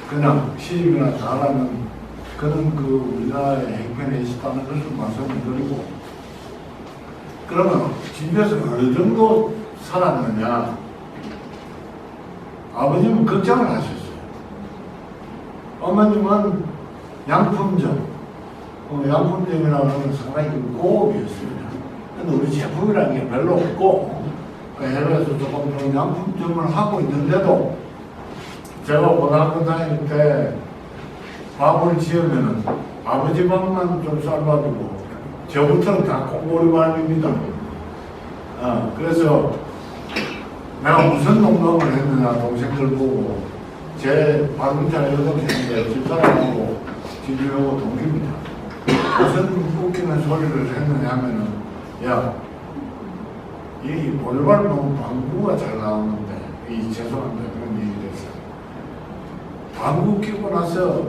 그냥 시집이나 잘하는 그런 그 우리나라의 행편에 있었다는 것을 말씀을 드리고 그러면 진주에서 어느 정도 살았느냐 아버님은 걱정을 하셨어요. 어머님은 양품점 양품점이라고 하면 상당히 고급이었습니다. 근데 우리 제품이라는 게 별로 없고 해외에서 조금 더 양품점을 하고 있는데도 제가 고등학교 다닐 때 밥을 지으면은 아버지 밥만 좀 삶아주고 저부터는 다 콩고리밥입니다. 그래서 내가 무슨 농담을 했느냐 동생들 보고 제 발음잘 여동생인데 집사람하고 집주하고 동기입니다. 무슨 웃기는 소리를 했느냐 하면은 야 이 볼발 너무 방구가 잘 나오는데 죄송합니다 그런 얘기를 했어요. 방구 끼고 나서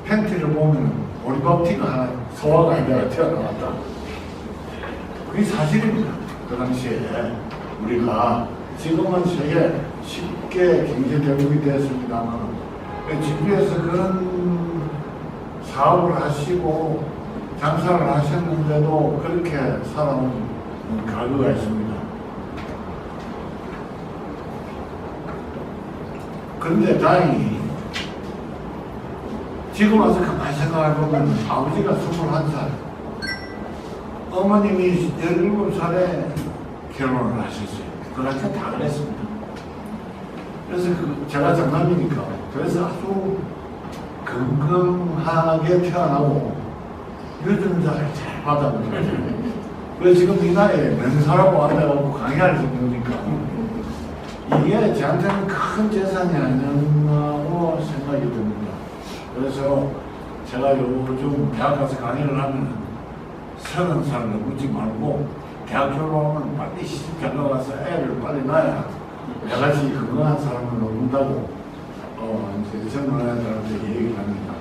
팬티를 보면 보리밥티가 하나 소화가 아니라 튀어나왔다. 그게 사실입니다. 그 당시에 우리가 지금은 세계 쉽게 경제대국이 됐습니다만 진주에서 그런 사업을 하시고 장사를 하셨는데도 그렇게 살아온 가구가 있습니다. 그런데 다행히 지금 와서 가만히 생각해보면 아버지가 21살 어머님이 17살에 결혼을 하셨어요. 그렇게 다 그랬습니다. 그래서 제가 장남이니까 그래서 아주 건강하게 태어나고 유전자를 잘 받아보니까 그래서 지금 이 나이에 명사라고 앉아가지고 강의할 정도니까 이게 저한테는 큰 재산이 아니었나고 생각이 듭니다. 그래서 제가 요즘 대학 가서 강의를 하면 30살 넘지 말고 대학 졸업하면 빨리 시집장 가서 애를 빨리 낳아야 내같이 건강한 사람을 놓는다고 이제 젊은 애들한테 얘기를 합니다.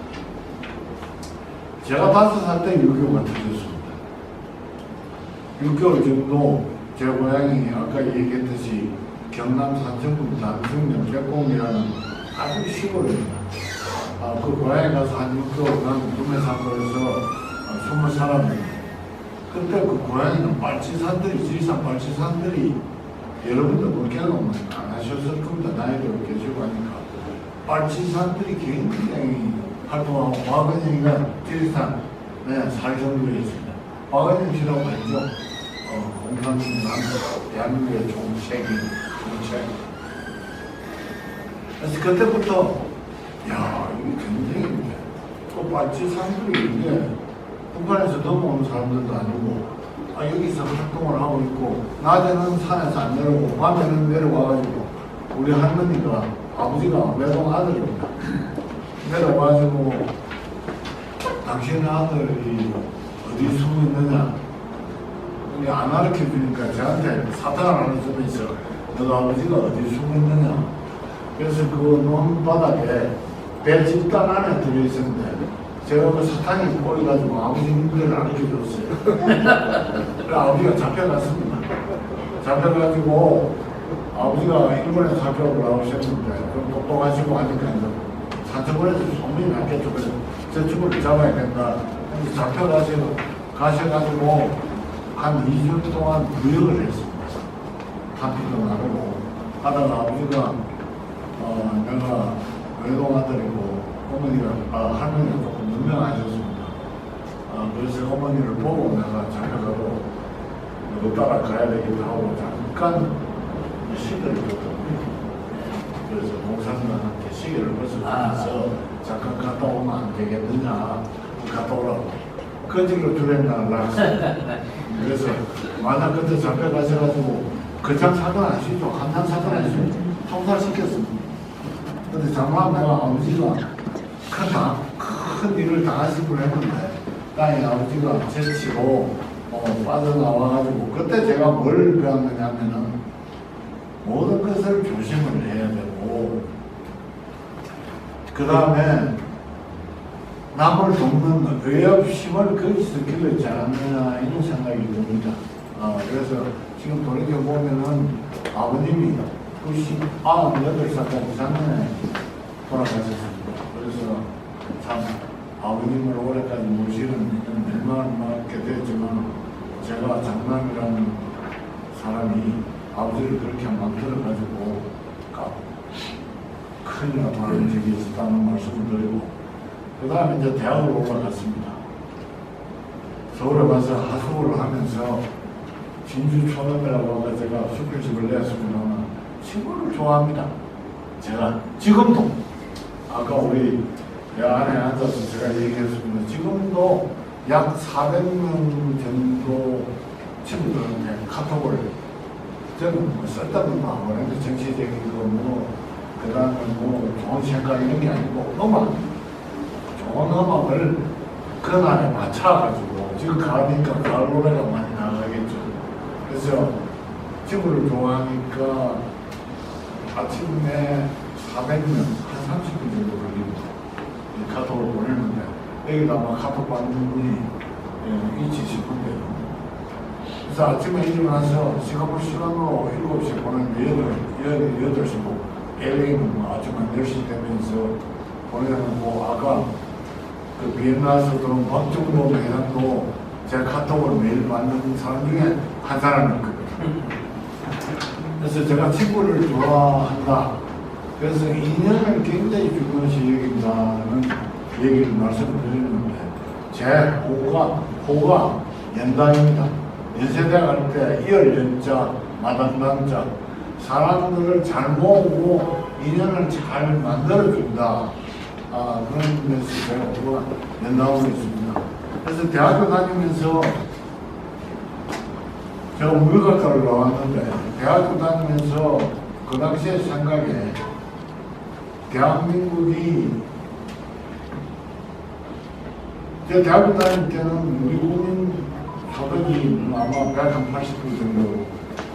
제가 5살 때 유교가 터졌습니다. 6개월 정도 제 고향이 아까 얘기했듯이 경남 산청군 남승면 백공이라는 아주 시골입니다. 그 고향에 가서 한 6개월 난 꿈에 산거에서 숨을 살았는데 그때 그 고향에는 빨치산들이 지리산 빨치산들이 여러분들 그렇게는 안 하셨을 겁니다. 나이도 계시고 하니까 빨치산들이 굉장히 활동하고 박은영이가 지리산 살정부에 있습니다. 박은영 씨라고 했죠. 공산주의는 대한민국의 종책이 종책. 그래서 그때부터 야 이게 굉장히 또 빨치산들이 이게 북한에서 넘어오는 사람들도 아니고 여기서 활동을 하고 있고 낮에는 산에서 안 내려오고 밤에는 내려와가지고 우리 할머니가 아버지가 외동 아들입니다. 내려와가지고 당신 아들이 어디 숨어 있느냐 이게 안 가르쳐주니까 저한테 사탕을 하나 주면서 너 아버지가 어디 숨어 있느냐 그래서 그 논바닥에 배 집단 안에 들어있었는데 제가 그 사탕이 꼬여가지고 아버지 문제를 가르쳐줬어요. 그래서 아버지가 잡혀갔습니다. 잡혀가지고 아버지가 일본에서 학교를 나오셨는데 좀 똑똑하시고 하니까 산청원에서 소문이 났겠죠. 그래서 저 친구를 잡아야 된다. 그래서 가셔가지고 한 2주 동안 무역을 했습니다. 탄피도 나르고 하다가 아버지가 내가 외동아들이고 할머니가 조금 유명하셨습니다. 그래서 어머니를 보고 내가 잡혀가고 너 따라가야 되기도 하고 잠깐 시계를 줬거든요. 그래서 목사님한테 시계를 벗어주면서 잠깐 갔다 오면 안 되겠느냐 갔다 오라고 거지로 두레날 나왔어요. 그래서 만약 그때 잡혀가셔가지고 거창 사건 아시죠? 한탄 사건 아시죠? 총살시켰습니다. 근데 장만 내가 아버지가 큰 일을 당하신 분 했는데 땅에 아버지가 제치로 빠져나와가지고 그때 제가 뭘 배웠느냐면은 모든 것을 조심을 해야 되고 그 다음에 남을 돕는 의협심을 거기서 길렀지 않느냐 이런 생각이 듭니다. 그래서 지금 돌이켜보면은 아버님이 98살 작년에 돌아가셨습니다. 그래서 참 아버님을 오래까지 모시는 일만 많게 됐지만 제가 장남이라는 사람이 아버지를 그렇게 만들어가지고 큰일 나는 적이 있었다는 말씀을 드리고 그 다음에 이제 대학을 올라갔습니다. 서울에 가서 하숙을 하면서 진주 초등이라고 하고 제가 숙일집을 냈으면 친구를 좋아합니다. 제가 지금도 아까 우리 안에 앉아서 제가 얘기했습니다. 지금도 약 400명 정도 친구들한테 카톡을 저는 뭐 쓸데없는 거 안 보내는데 정치적인 거 그 다음에 좋은 생각 이런 게 아니고 좋은 음악을 그날에 맞춰가지고 지금 가을이니까 가을 노래가 많이 나가겠죠. 그래서 친구를 좋아하니까 아침에 400명, 한 30분 정도 걸립니다. 카톡을 보냈는데 여기다 아마 카톡 받는 분이 있지 싶은데요. 그래서 아침에 일어나서 싱가포르 시간으로 7시에 보냈는데 8시고 LA는 아침 한 10시 되면서 보내놓고 아까 그 비엔나에서 들어온 박정도 회장도 제 카톡을 매일 받는 사람 중에 한 사람이었거든요. 그래서 제가 친구를 좋아한다. 그래서 인연을 굉장히 중요시 여긴다는 얘기를 말씀드리는데 제 호가 연단입니다. 연세대 갈 때 이열연자, 마당당자 사람들을 잘 모으고 인연을 잘 만들어준다. 그런 데서 제가 호가 연단하고 있습니다. 그래서 대학교 다니면서 제가 물리학과를 나왔는데 대학교 다니면서 그 당시에 생각에 대한민국이 제가 대학교 다닐 때는 우리 국민 소득이 아마 180% 정도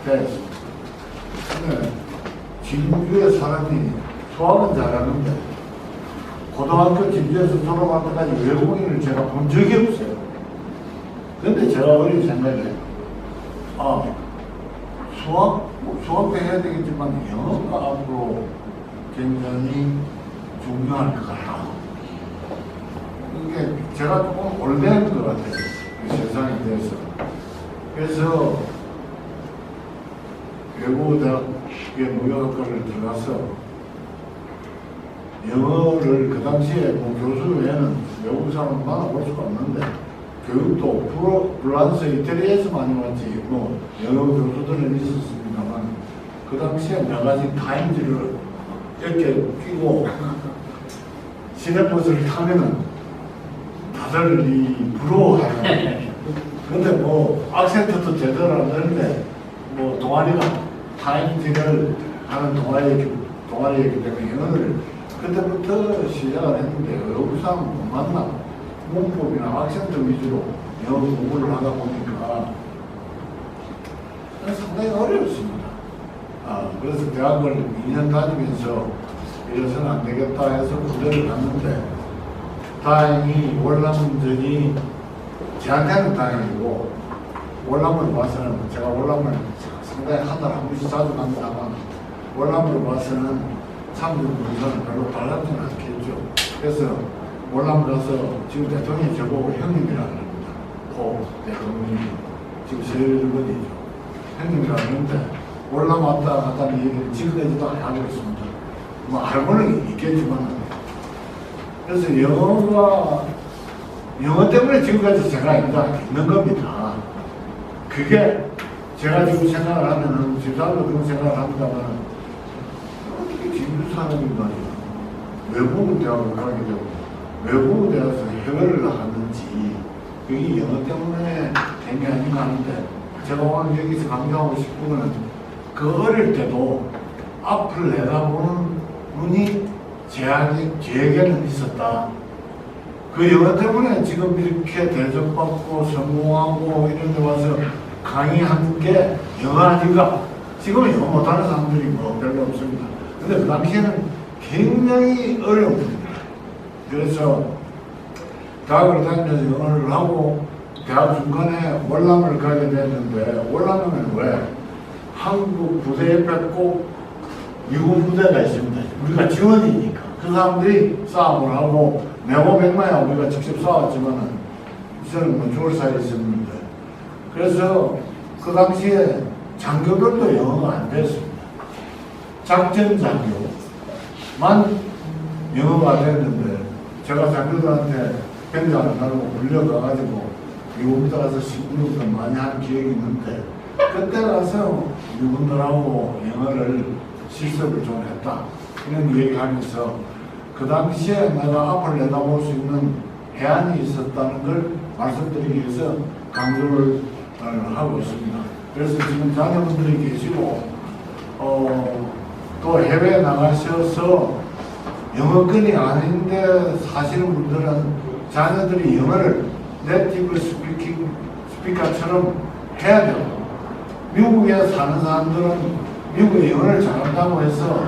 됐습니다. 근데 진주의 사람이 수학은 잘하는데 고등학교 진주에서 졸업할 때까지 외국인을 제가 본 적이 없어요. 근데 제가 어린 생각에 수학도 해야 되겠지만 영어가 앞으로 굉장히 중요할 것 같다. 제가 조금 오래된 것 같아요. 그 세상에 대해서. 그래서 외국 대학의 무역학과를 들어가서 영어를 그 당시에 뭐 교수 외에는 외국 사람 만나볼 수가 없는데 교육도 프랑스, 이태리에서 많이 왔지 뭐 영어 교수들은 있었습니다만 그 당시에 몇 가지 타임즈를 이렇게 끼고 시내버스를 타면은 다들 부러워하는 근데 뭐 악센트도 제대로 안 되는데 뭐 동아리가 타임즈를 하는 동아리였기 때문에 영어를 그때부터 시작을 했는데 외국 사람 못 만나 문법이나 악센트 위주로 영어 공부를 하다 보니까 상당히 어려웠습니다. 그래서 대학을 2년 다니면서 이래서는 안 되겠다 해서 군대를 갔는데 다행히 월남전이 저한테는 다행이고 월남을 봐서는 제가 월남을 상당히 한 달에 한 번씩 자주 갑니다만 월남으로 봐서는 참전군사는 별로 달라지는 않겠죠. 그래서 월남 가서 지금 대통령이 저보고 형님이라고 합니다. 고 대통령이 지금 세일번이죠. 형님이라고 하는데 월남 왔다 갔다는 얘기를 지금까지도 안 하고 있습니다. 뭐 알고는 있겠지만 그래서 영어 때문에 지금까지 제가 있는 겁니다. 그게 제가 지금 생각을 하면은 집사람도 그런 생각을 합니다만 어떻게 진주 사람인가 외국 대학을 가게 되고 외국 대학에서 해외를 나갔는지 그게 영어 때문에 된 게 아닌가 하는데 제가 오늘 여기서 강조하고 싶은 거는 그 어릴 때도 앞을 내다보는 눈이 제에게는 있었다. 그 영어 때문에 지금 이렇게 대접받고 성공하고 이런 데 와서 강의하는 게 영어 아닌가? 지금은 영어 못하는 사람들이 뭐 별로 없습니다. 근데 그 당시에는 굉장히 어려웠습니다. 그래서 대학을 다니면서 영어를 하고 대학 중간에 월남을 가게 됐는데 월남은 왜? 한국 부대 옆에 꼭 미군 부대가 있습니다. 우리가 지원이니까. 그 사람들이 싸움을 하고 내고 백마야 우리가 직접 싸웠지만은 저는 뭐 죽을 사이에 있었는데 그래서 그 당시에 장교들도 영어가 안 됐습니다. 작전 장교만 영어가 됐는데 제가 장교들한테 병장을 달고 불려가가지고 미국에 가서 신분도 많이 한 기억이 있는데 그때 가서 미군들하고 영어를 실습을 좀 했다 이런 얘기하면서 그 당시에 내가 앞을 내다볼 수 있는 해안이 있었다는 걸 말씀드리기 위해서 강조를 하고 있습니다. 그래서 지금 자녀분들이 계시고 또 해외에 나가셔서 영어권이 아닌데 사시는 분들은 자녀들이 영어를 네이티브 스피커처럼 해야 돼요. 미국에 사는 사람들은 미국의 영어를 잘한다고 해서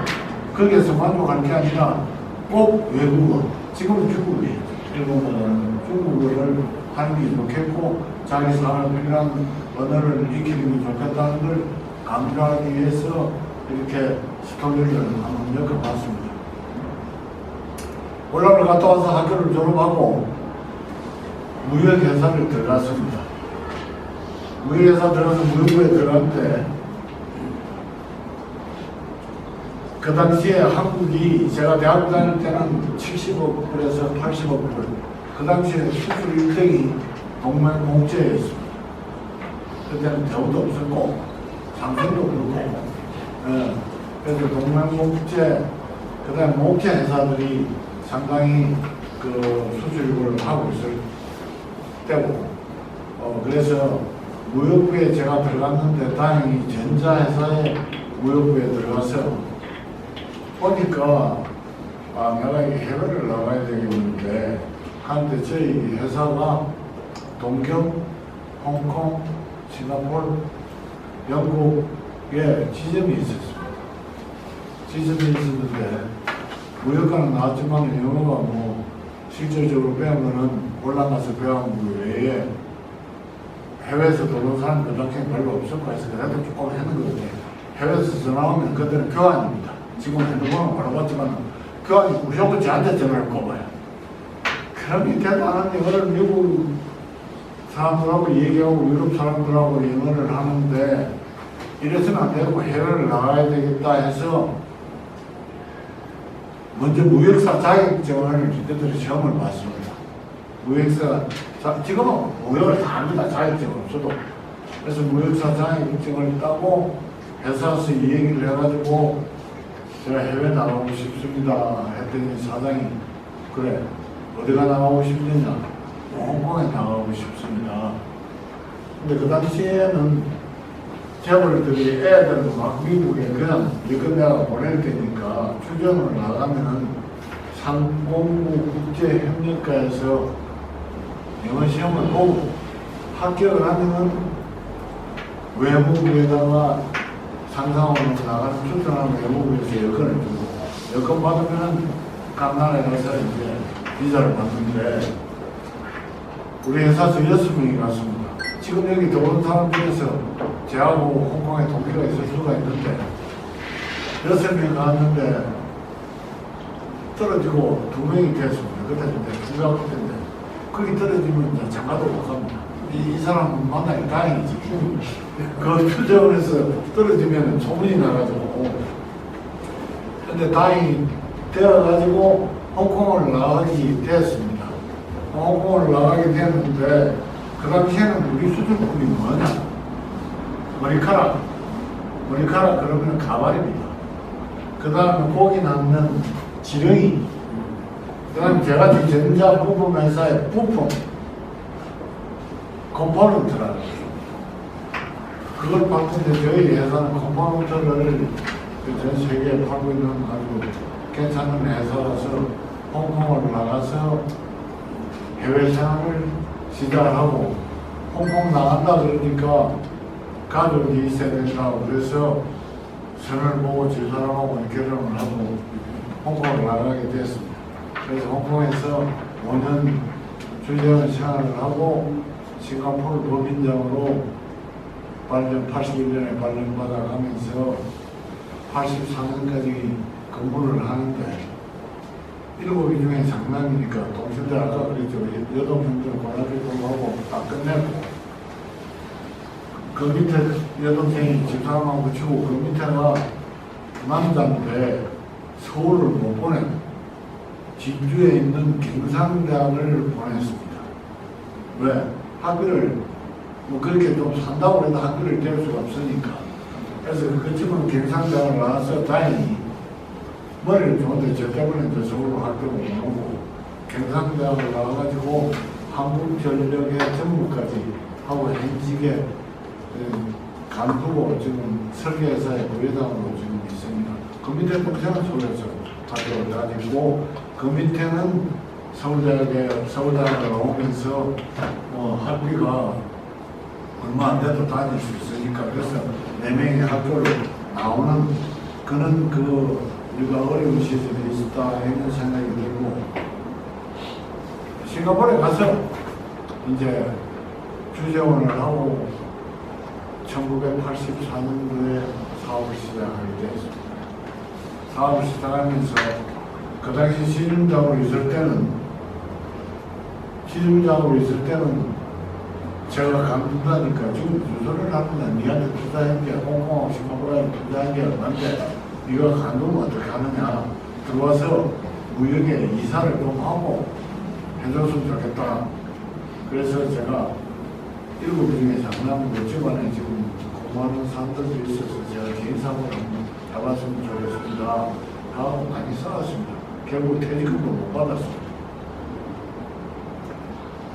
거기에서 만족할 게 아니라 꼭 외국어, 지금은 중국이에요. 일본어는 중국어를 하는 게 좋겠고 자기 사람을 필요한 언어를 익히는 게 좋겠다는 걸 강조하기 위해서 이렇게 스토리를 한번 엮어봤습니다. 월남을 갔다 와서 학교를 졸업하고 무역회사를 들어갔습니다. 무역회사 들어가서 무역부에 들어갔는데 그 당시에 한국이 제가 대학 다닐 때는 70억 불에서 80억 불 그 당시에 수출 1등이 동맹목재였습니다. 그때는 대우도 없었고 삼성도 그렇고 그래서 동맹목재 그 다음에 목재 회사들이 상당히 그 수출을 하고 있을 때고 그래서 무역부에 제가 들어갔는데 다행히 전자회사에 무역부에 들어가서 보니까 내가 해외를 나가야 되겠는데 하는데 저희 회사가 동경, 홍콩, 싱가포르, 영국에 지점이 있었습니다. 지점이 있었는데 무역과는 나왔지만 영어가 뭐 실질적으로 배우면은 올라가서 배운 거 외에 해외에서 들어온 사람이 그 당시에 별로 없었고 해서 그래도 조금 했는 것 같아요. 해외에서 전화 오면 그때는 교환입니다. 지금 핸드폰은 바로 봤지만 교환이 무조건 저한테 전화를 꼽아요. 그렇게 대단한 영어를 미국 사람들하고 얘기하고 유럽 사람들하고 영어를 하는데 이래서는 안 되고 해외를 나가야 되겠다 해서 먼저 무역사 자격증을 그들이 시험을 봤습니다. 무역사, 지금은 무역을 다 합니다. 자격증 없어도. 그래서 무역사 자격증을 따고 회사에서 이 얘기를 해가지고 제가 해외 나가고 싶습니다 했더니 사장이 그래 어디가 나가고 싶느냐? 홍콩에 나가고 싶습니다. 근데 그 당시에는 재벌들이 애들 막 미국에 그냥 이거 내가 보낼 테니까 출전을 나가면은 상공부 국제협력가에서 영어 시험을 보고 합격을 하면은 외무부에다가 상상으로 나가는 출전하는 외무부에서 여권을 주고 여권 받으면은 각 나라에 가서 이제 비자를 받는데 우리 회사에서 6명이 갔습니다. 지금 여기 들어온 사람 중에서 저하고 홍콩에 동기가 있을 수가 있는데 6명이 갔는데 떨어지고 2명이 됐습니다. 그때 이제 중학교 때인데 거기 떨어지면 이제 장가도 못 갑니다. 이 사람 만나기 다행이지. 그 표정에서 떨어지면 소문이 나가지고 근데 다행히 되어가지고 홍콩을 나가게 됐습니다. 홍콩을 나가게 됐는데 그 당시에는 우리 수준급이 뭐냐? 머리카락 그러면 가발입니다. 그 다음에 고기 낳는 지렁이, 그 다음에 제가 지금 전자 부품 회사의 부품, 컴포넌트라는 거죠. 그걸 봤는데 저희 회사는 컴포넌트를 전 세계에 팔고 있는 아주 괜찮은 회사라서 홍콩을 나가서 해외 생활을 시작하고 홍콩 나간다 그러니까 가족이 있어야 된다고 그래서 선을 보고 집사람하고 결혼을 하고 홍콩을 나가게 됐습니다. 그래서 홍콩에서 5년 주재원 생활을 하고 싱가포르 법인장으로 81년에 발령받아가면서 84년까지 근무를 하는데 7이 중에 장남이니까 동생들 아까 그랬죠. 여동생들 권합일도 하고 다 끝내고 그 밑에 여동생이 집사람하고 치고 그 밑에가 남자인데 서울을 못 보내고 진주에 있는 경상대학을 보냈습니다. 왜? 학비를 뭐 그렇게 좀 산다고 해도 학비를 댈 수가 없으니까. 그래서 그 친구는 경상대학을 나와서 다행히 머리를 좋은데 저 때문에 저 서울로 학교를 못 오고 경상대학을 나와가지고 한국전력의 전무까지 하고 현직에 간두고 지금 설계회사의 부회장으로 지금 있습니다. 그 밑에 동생은 서울에서 학교를 다니고 그 밑에는 서울대학을 나오면서 학비가 얼마 안 돼도 다닐 수 있으니까 그래서 4명의 학교를 나오는 그는 우리가 어려운 시절이 있었다 이런 생각이 들고 싱가포르에 가서 이제 주재원을 하고 1984년도에 사업을 시작하게 되었습니다. 사업을 시작하면서 그 당시 시중장으로 있을 때는 제가 간둔다니까 지금 주소를 하면 니한테 투자한 게 홍콩하고 싱가포르에 투자한 게 얼마인데 네가 간두면 어떻게 하느냐 들어와서 무역에 이사를 좀 하고 해줬으면 좋겠다. 그래서 제가 7 중에 장남으로 집안에 지금 공부하는 사람들도 있어서 제가 개인사업을 한번 해봤으면 좋겠습니다 하고 많이 싸웠습니다. 결국 퇴직금도 못 받았습니다.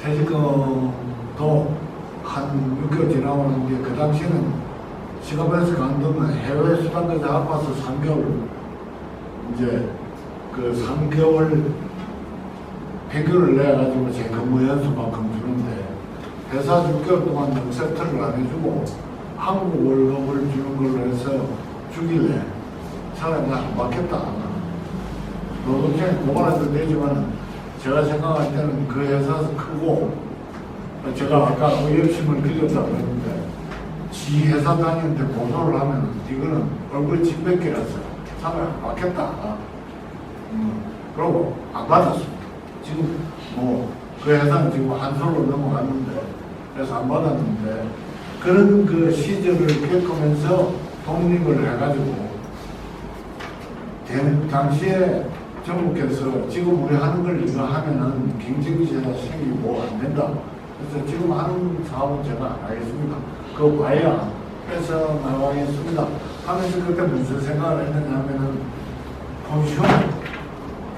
퇴직금도 한 6개월 지나오는데 그 당시에는 싱가포르에서 간두면 해외 수당까지 합해서 3개월 이제 그 3개월 평균을 내가지고 제 근무 연수만큼 주는데 회사 6개월 동안 세트를 안 해주고 한국 월급을 주는 걸로 해서 주길래 차라리 안 받겠다. 노동청에 고발해도 되지만 제가 생각할 때는 그 회사에서 크고 제가 아까 의협심을 빌렸다고 했는데 지 회사 다니는데 고소를 하면 이거는 얼굴 집백기라서 차라리 안 받겠다. 그러고 안 받았습니다. 지금 가지고 그 회사는 지금 한솔로 넘어갔는데 그래서 안 받았는데 그런 그 시절을 겪으면서 독립을 해가지고 당시에 정부께서 지금 우리 하는 걸 이거 하면은 경쟁지가 생기고 안 된다. 그래서 지금 하는 사업은 제가 안 하겠습니다. 그거 봐야 해서 나가겠습니다. 하면서 그때 무슨 생각을 했느냐 하면은 보시오.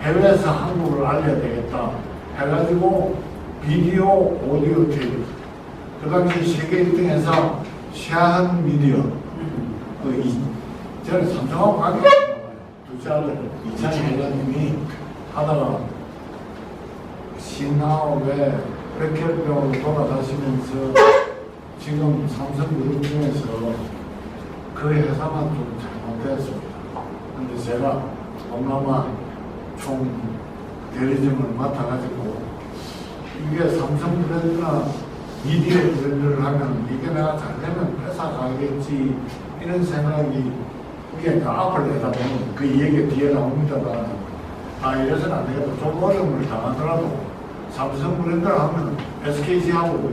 해외에서 한국을 알려야 되겠다. 해가지고 비디오, 오디오 테이프. 그 당시 세계 1등 회사 시한 미디어. 저는 삼성하고 관계 둘째 아들 이찬희 회장님이 하다가 신화업에 백혈병으로 돌아가시면서 지금 삼성그룹 중에서 그 회사만 좀 잘못됐습니다. 근데 제가 동남아 총 대리점을 맡아가지고 이게 삼성 브랜드나 미디어 브랜드를 하면 이게 내가 잘되면 회사 가겠지 이런 생각이 이게 앞을 내다 보면 그 얘기 뒤에 나옵니다만 이래서는 안 되겠다. 좀 어려움을 당하더라도 삼성 브랜드를 하면 SKC하고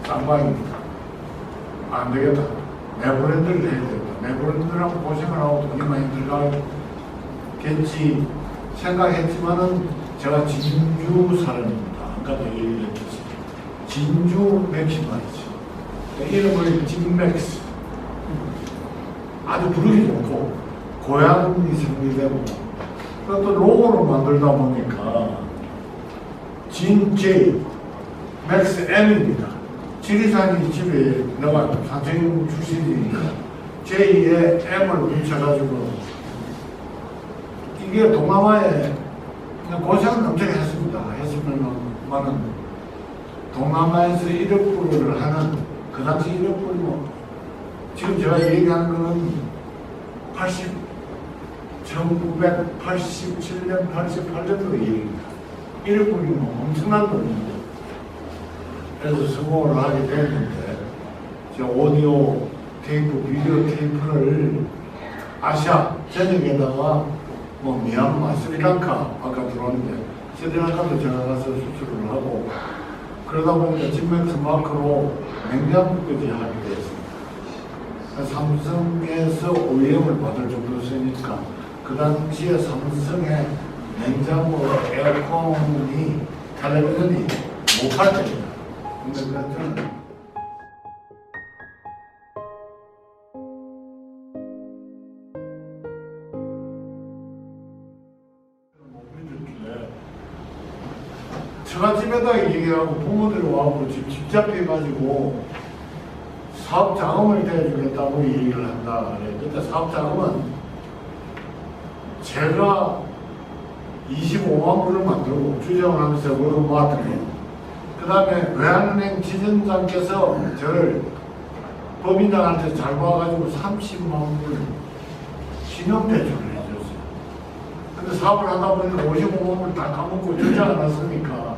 쌍방입니다. 안 되겠다. 내 브랜드를 해야 되겠다. 내 브랜드라고 고생을 하고 돈이 많이 들어가겠지 생각했지만은 제가 진주 사람입니다. 아까도 얘기했듯이 진주 맥시 말이죠. 이름을 진맥스. 아주 부르기 좋고 고향이 생기되고 또 로고를 만들다 보니까 진J 맥스 M입니다. 지리산이 집에 내가 산청 출신이니까 J에 M을 붙여가지고 이게 동남아에 고생은 엄청 했습니다. 했으면은 동남아에서 1억 불을 하는 그 당시 1억 불이 뭐 지금 제가 얘기하는 거는 1987년, 88년도 얘기입니다. 1억 불이 뭐 엄청난 돈입니다. 그래서 성공을 하게 됐는데 제가 오디오 테이프, 비디오 테이프를 아시아 전역에다가 뭐 미얀마, 스리랑카 아까 들어왔는데 스리랑카도 제가 가서 수출을 하고 그러다 보니까 진맥스 마크로 냉장고까지 하게 됐습니다. 삼성에서 OEM을 받을 정도였으니까 그 당시에 삼성의 냉장고, 에어컨이, 텔레비전이 못 팔 때입니다. 근데 저는 처갓집에다 얘기하고 부모들이 와서 집 잡혀가지고 사업 자금을 대주겠다고 얘기를 한다. 그때 사업 자금은 제가 25만 불을 만들고 주정을 하면서 월급 모았더니 그 다음에 외환은행 지점장께서 저를 법인장한테 잘 봐가지고 30만 불 신용대출을 해줬어요. 근데 사업을 하다 보니까 55만 불 다 까먹고 주장을 났으니까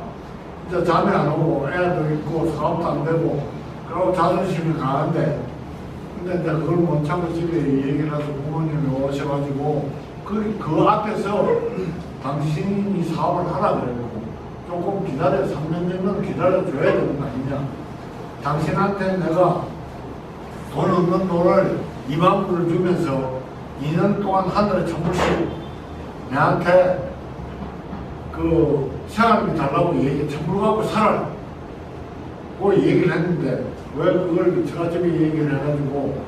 이제 잠이 안 오고 애도 있고 사업도 안 되고 그러고 자존심이 강한데 근데 이제 그걸 못 참고 집에 얘기를 해서 부모님이 오셔가지고 그 앞에서 당신이 사업을 하라 그래고 조금 기다려 3년 정도는 기다려줘야 되는 거 아니냐. 당신한테 내가 돈 없는 돈을 2만 불을 주면서 2년 동안 하늘에 1,000불씩 내한테 그 생활비 달라고 얘기 1,000불 갖고 살아라 고 얘기를 했는데 왜 그걸 제가 집에 얘기를 해가지고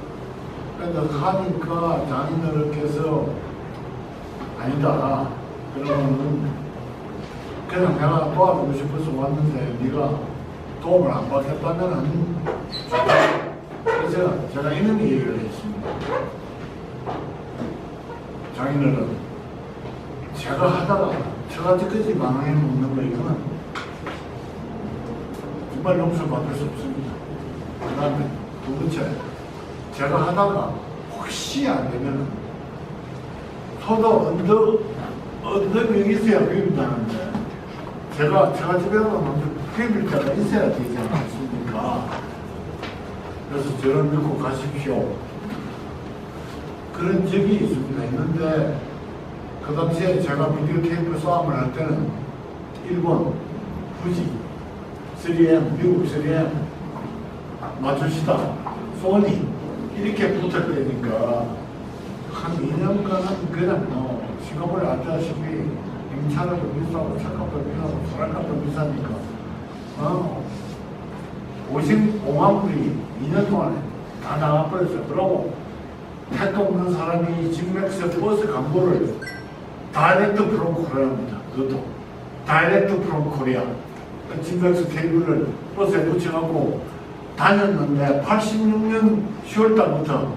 그래서 하니까 장인어른께서 아니다. 그러면은 그냥 내가 도와주고 싶어서 왔는데 네가 도움을 안 받겠다면은 그래서 제가 이런 얘기를 했습니다. 장인어른 제가 하다가 저같이까지 망해 먹는 거 이거는 정말 용서받을 수 없습니다. 그 다음에 두 번째 제가 하다가 혹시 안 되면은 서도 언덕이 있어야 비빈다는데 제가 집에서 먼저 비빌 때가 있어야 되지 않겠습니까? 그래서 저를 믿고 가십시오. 그런 적이 있는데 그 당시에 제가 비디오 테이프 싸움을 할 때는 일본 굳이 3M, 미국 3M, 마츠시다, 소니 이렇게 붙을 때니까 한 2년간은 그냥 뭐 싱가포르에 알다시피 임차료도 비싸고 차값도 비싸고 소란값도 비싸니까 오만 불이 2년 동안에 다 나가버렸어요. 그러고 택도 없는 사람이 직맥스 버스 광고를 다이렉트 프롬 코리아입니다. 그것도 다이렉트 프롬 코리아 직맥스 테이블을 버스에 붙여갖고 다녔는데 86년 10월달부터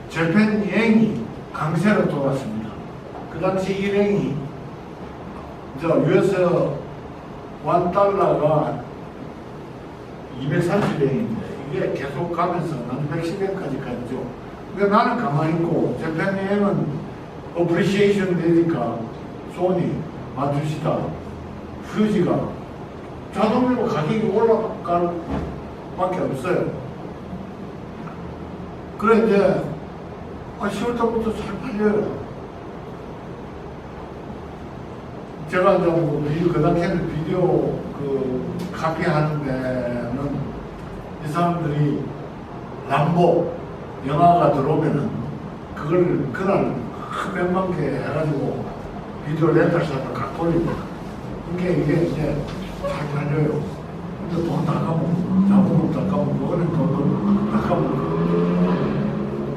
재팬 여행이 강세로 돌았습니다. 그 당시 일행이 US $1 230엔인데 이게 계속 가면서 나는 110엔까지 갔죠. 그러니까 나는 가만히 있고 재팬 여행은 어프리시에이션 되니까 소니, 마츠시다, 퓨지가 자동으로 가격이 올라갈 밖에 없어요. 그래 이제 10월달부터 잘 팔려요. 제가 이제 그 당시에는 비디오 카피 하는 데는 이 사람들이 람보 영화가 들어오면은 그걸 그날 몇만 개 해가지고 비디오 렌탈샵을 각 돌립니다. 그게 이게 이제 잘 팔려요. 근데 돈 다 까먹고 자본금 다 까먹고 그거는 돈 다 까먹고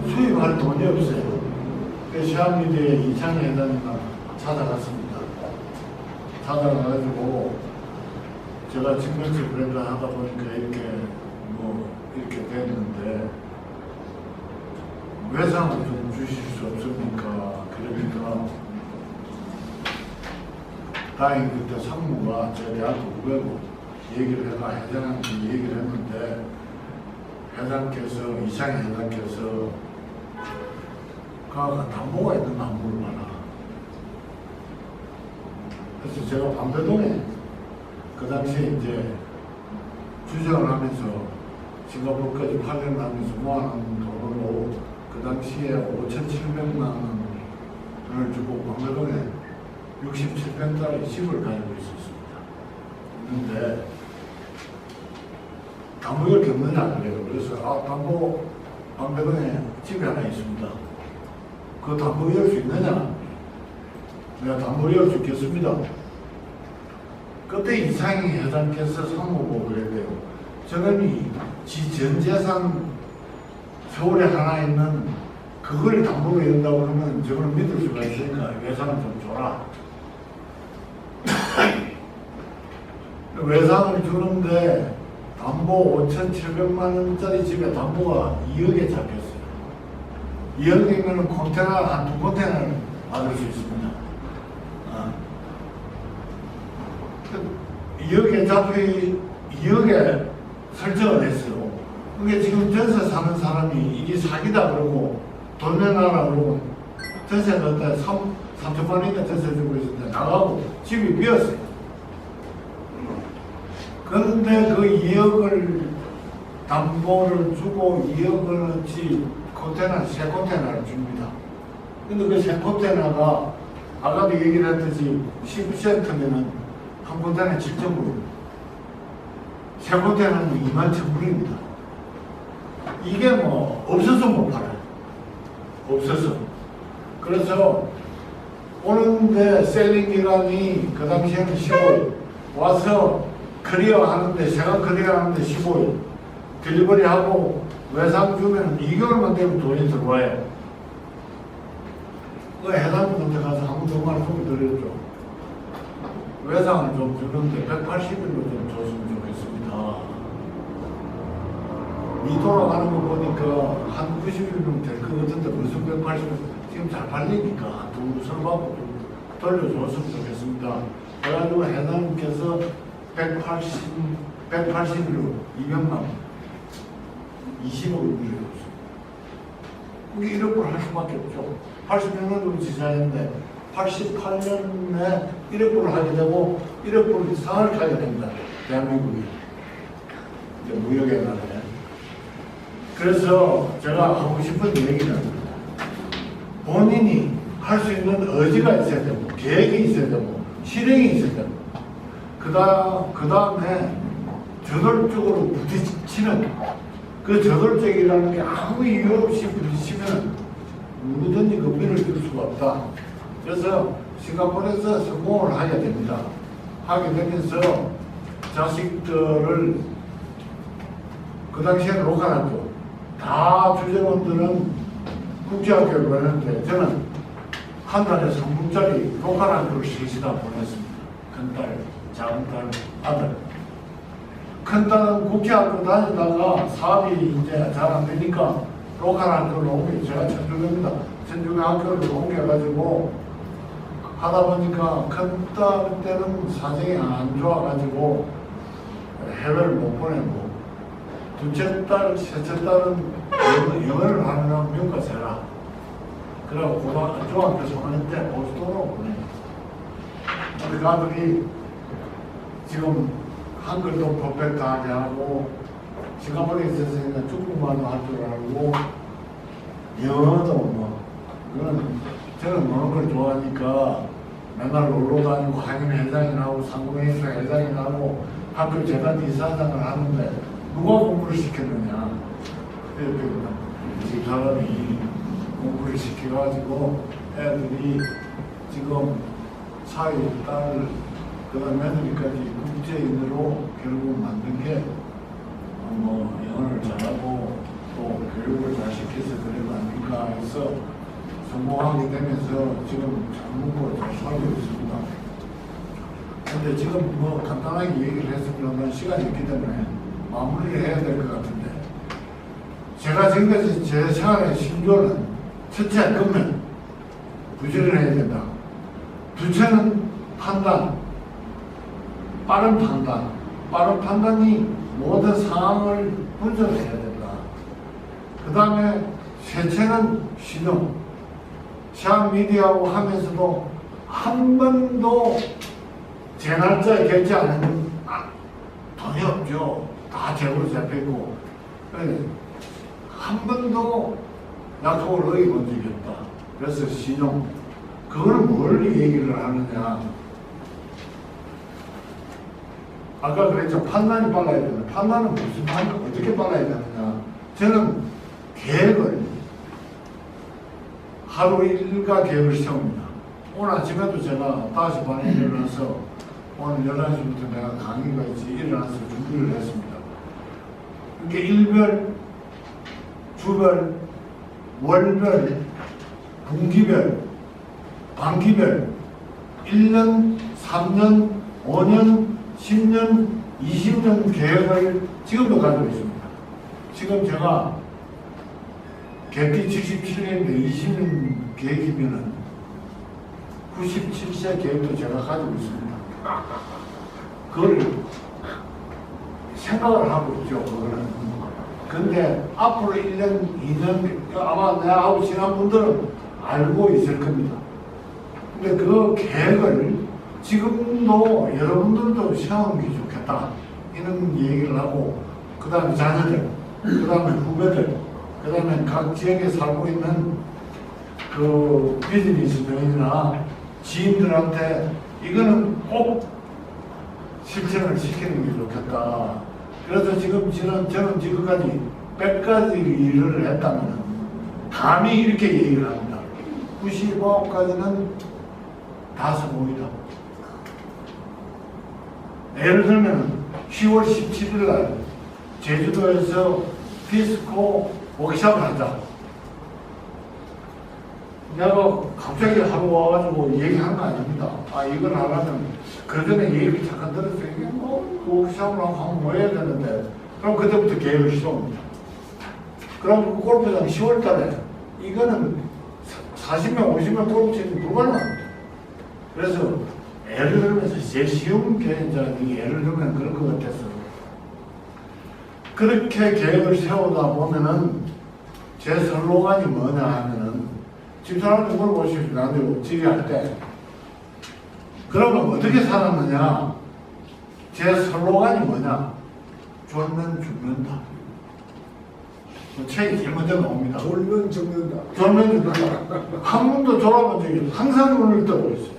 수입할 돈이 없어요. 그래서 시아미디에 이창희 회장님과 찾아갔습니다. 찾아가가지고 제가 직면식 브랜드 하다 보니까 이렇게 이렇게 됐는데 외상을 좀 주실 수 없습니까? 그러니까 다행히 그때 상무가 제 대학교 후배고 얘기를 해가 회장한테 얘기를 했는데 회장께서 이창희 회장께서 그 담보가 있는 담보를 봐라. 그래서 제가 방배동에 그 당시에 이제 주정을 하면서 싱가포르까지 8년 하면서 모아놓은 돈으로 그 당시에 5,700만 원을 주고 방배동에 67평짜리 집을 가지고 있었습니다. 있는데 담보를 겪느냐 그래요. 그래서 담보 방배동에 집이 하나 있습니다. 그 담보 열 수 있느냐? 내가 담보를 열 수 있겠습니다. 그때 이창희 회장께서 상무보고 그랬대요. 저놈이 지 전 재산 서울에 하나 있는 그걸 담보로 연다고 그러면 저걸 믿을 수가 있으니까 외상을 좀 줘라. 외상을 주는데 담보 5,700만 원짜리 집에 담보가 2억에 잡혔어요. 2억이면 컨테이너 한 2컨테이너를 받을 수 있습니다. 2억에 잡히 2억에 설정을 했어요. 그게 지금 전세 사는 사람이 이게 사기다 그러고 돈 내놔라 그러고 전세 넣었다 3천만 원이니까 전세 주고 있었는데 나가고 집이 비었어요. 그런데 그 2억을 담보를 주고 2억을어치 컨테이너, 새 컨테이너를 줍니다. 근데 그 새 컨테이너가 아까도 얘기를 했듯이 10%면은 한 컨테이너에 7,000불. 새 컨테이너는 21,000불입니다. 이게 뭐, 없어서 못 팔아요. 없어서. 그래서 오는데 셀링 기간이 그 당시에는 15일. 와서 클리어 하는데, 제가 클리어 하는데 15일. 딜리버리 하고 외상 주면 2개월만 되면 돈이 들어와요. 그 해당분한테 가서 한번 더 말씀을 드렸죠. 외상을 좀 주는데 180일로 좀 줬으면 좋겠습니다. 이 돌아가는 거 보니까 한 90일은 될 것 같은데 벌써 180일 지금 잘 팔리니까 돈 설받고 좀 돌려줬으면 좋겠습니다. 그래가지고 회장님께서 180일로 200만 원, 20억을 빌려줬어요. 그게 1억을 할 수밖에 없죠. 80년을 지사했는데 88년에 1억불을 하게 되고 1억불 이상을 가게 됩니다. 대한민국이 이제 무역에 나라에. 그래서 제가 하고 싶은 얘기는 본인이 할 수 있는 의지가 있어야 되고 계획이 있어야 되고 실행이 있어야 되고 그 다음에 저돌적으로 부딪히는 그 저돌적이라는 게 아무 이유 없이 부딪히면 누구든지 금리를 줄 수가 없다. 그래서 싱가포르에서 성공을 하게 됩니다. 하게 되면서 자식들을 그 당시에는 로컬학교 다 주재원들은 국제학교를 보냈는데 저는 한 달에 3분짜리 로컬학교를 셋이다 보냈습니다. 큰딸, 작은딸, 아들. 큰딸은 국제학교 다니다가 사업이 이제 잘 안 되니까 로컬학교를 옮겨, 제가 천주교입니다. 천주교 학교를 옮겨가지고 하다 보니까 큰딸 때는 사정이 안 좋아가지고 해외를 못 보내고 둘째 딸, 셋째 딸은 영어를 하느라 미국 가서 해라. 그래고 중학교 3학년 때 보스턴으로 보내요. 우리 아들이 지금 한글도 퍼펙트하게 하고 싱가포르에 있었으니까 중국말도 할 줄 알고 영어도 뭐 그건 저는 노는 걸 좋아하니까 맨날 놀러 다니고 학연 회장이 나오고 상공회의소 회장이 나오고 학교 재단 이사장을 하는데 누가 공부를 시켰느냐. 이 사람이 공부를 시켜가지고 애들이 지금 사위, 딸, 그 다음 며느리까지 국제인으로 결국 만든 게 뭐 영어를 잘하고 또 교육을 잘 시켜서 그런 거 아닌가 해서 성공하게 되면서 지금 잘 먹고 잘 살고 있습니다. 근데 지금 뭐 간단하게 얘기를 했으면 시간이 있기 때문에 마무리를 해야 될 것 같은데 제가 지금까지 제 생활의 신조는 첫째, 금면 부지런해야 된다. 둘째는 판단, 빠른 판단. 빠른 판단이 모든 상황을 분석해야 된다. 그 다음에 셋째는 신용. 시향 미디어하고 하면서도 한 번도 제 날짜에 결제 안 했는 돈이 없죠. 다 재고로 잡혀있고 한 번도 약속을 어기본 적이 없다. 그래서 신용. 그거는 뭘 얘기를 하느냐. 아까 그랬죠. 판단이 빨라야 된다. 판단은 무슨 판단, 어떻게 빨라야 되느냐. 저는 계획을 하루 일과 계획을 세웁니다. 오늘 아침에도 제가 5시 반에 일어나서 오늘 11시부터 내가 강의가 있지 일어나서 준비를 했습니다. 이렇게 일별, 주별, 월별, 분기별, 반기별, 1년, 3년, 5년, 10년, 20년 계획을 지금도 가지고 있습니다. 지금 제가 객기 77년인데 20년 계획이면은 97세 계획도 제가 가지고 있습니다. 그걸 생각을 하고 있죠, 그거는. 근데 앞으로 1년, 2년, 아마 내하고 지난 분들은 알고 있을 겁니다. 근데 그 계획을 지금도 여러분들도 세우는 게 좋겠다. 이런 얘기를 하고, 그 다음에 자녀들, 그 다음에 후배들, 그 다음에 각 지역에 살고 있는 그 비즈니스들이나 지인들한테 이거는 꼭 실천을 시키는 게 좋겠다. 그래서 지금 저는 지금까지 100가지 일을 했다면 감히 이렇게 얘기를 합니다. 99까지는 다 성공이다. 예를 들면 10월 17일 날 제주도에서 피스코 워크숍을 한다. 내가 갑자기 하루 와가지고 얘기한 거 아닙니다. 아, 이걸 하려면 그 전에 얘기를 잠깐 들었어요. 이게 뭐 워크숍을 하면 뭐 해야 되는데, 그럼 그때부터 계획을 세웁니다. 그럼 그 골프장 10월 달에 이거는 40명, 50명 골프 치는 불가능합니다. 그래서 예를 들면서 제일 쉬운 계획자는 예를 들면 그런 것 같아서 그렇게 계획을 세우다 보면은 제 슬로건이 뭐냐 하면은 집사람한테 물어보시죠. 나한테 지휘할 때 그러면 어떻게 살았느냐. 제 슬로건이 뭐냐. 졸면 죽는다. 책이 제일 먼저 나옵니다. 졸면 죽는다. 졸면 죽는다. 한 번도 졸아본 적이 없어요. 항상 눈을 뜨고 있어요.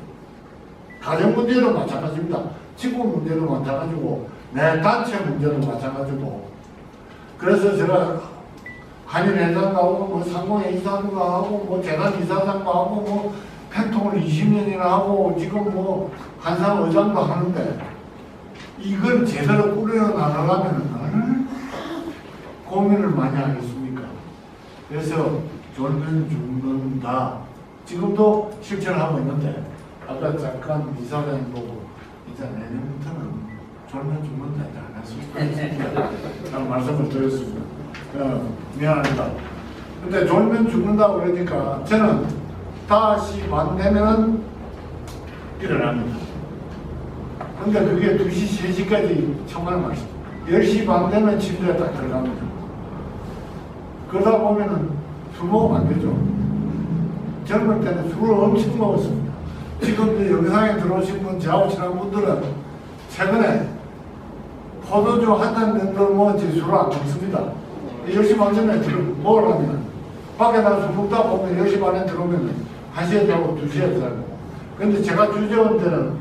가정 문제도 마찬가지입니다. 지구 문제도 마찬가지고 내 단체 문제도 마찬가지고 그래서 제가 한인회장도 하고 뭐 상공회 이사도 하고 뭐 재단 이사장도 하고 뭐 팬통을 20년이나 하고 지금 뭐 한상 의장도 하는데 이걸 제대로 꾸려나가려면 얼마나 고민을 많이 하겠습니까? 그래서 졸면 죽는다. 지금도 실천하고 있는데 아까 잠깐 이사장님 보고 이제 내년부터는 졸면 죽는다 이제 안 했습니다. 라는 말씀을 드렸습니다. 미안합니다. 근데 졸면 죽는다고 그러니까 저는 다시 만되면 일어납니다. 근데 그게 2시, 3시까지 정말 맛있어요. 10시 반 되면 침대에 딱 들어갑니다. 그러다 보면은 술 먹으면 안 되죠. 젊을 때는 술을 엄청 먹었습니다. 지금 영상에 들어오신 분, 저하고 친한 분들은 최근에 포도주 한 잔 정도 먹었지 술을 안 먹습니다. 10시 반 전에 먹으려면 밖에 나가서 술 먹다 보면 10시 반에 들어오면 1시에 자고 2시에 자고. 근데 제가 주재원 때는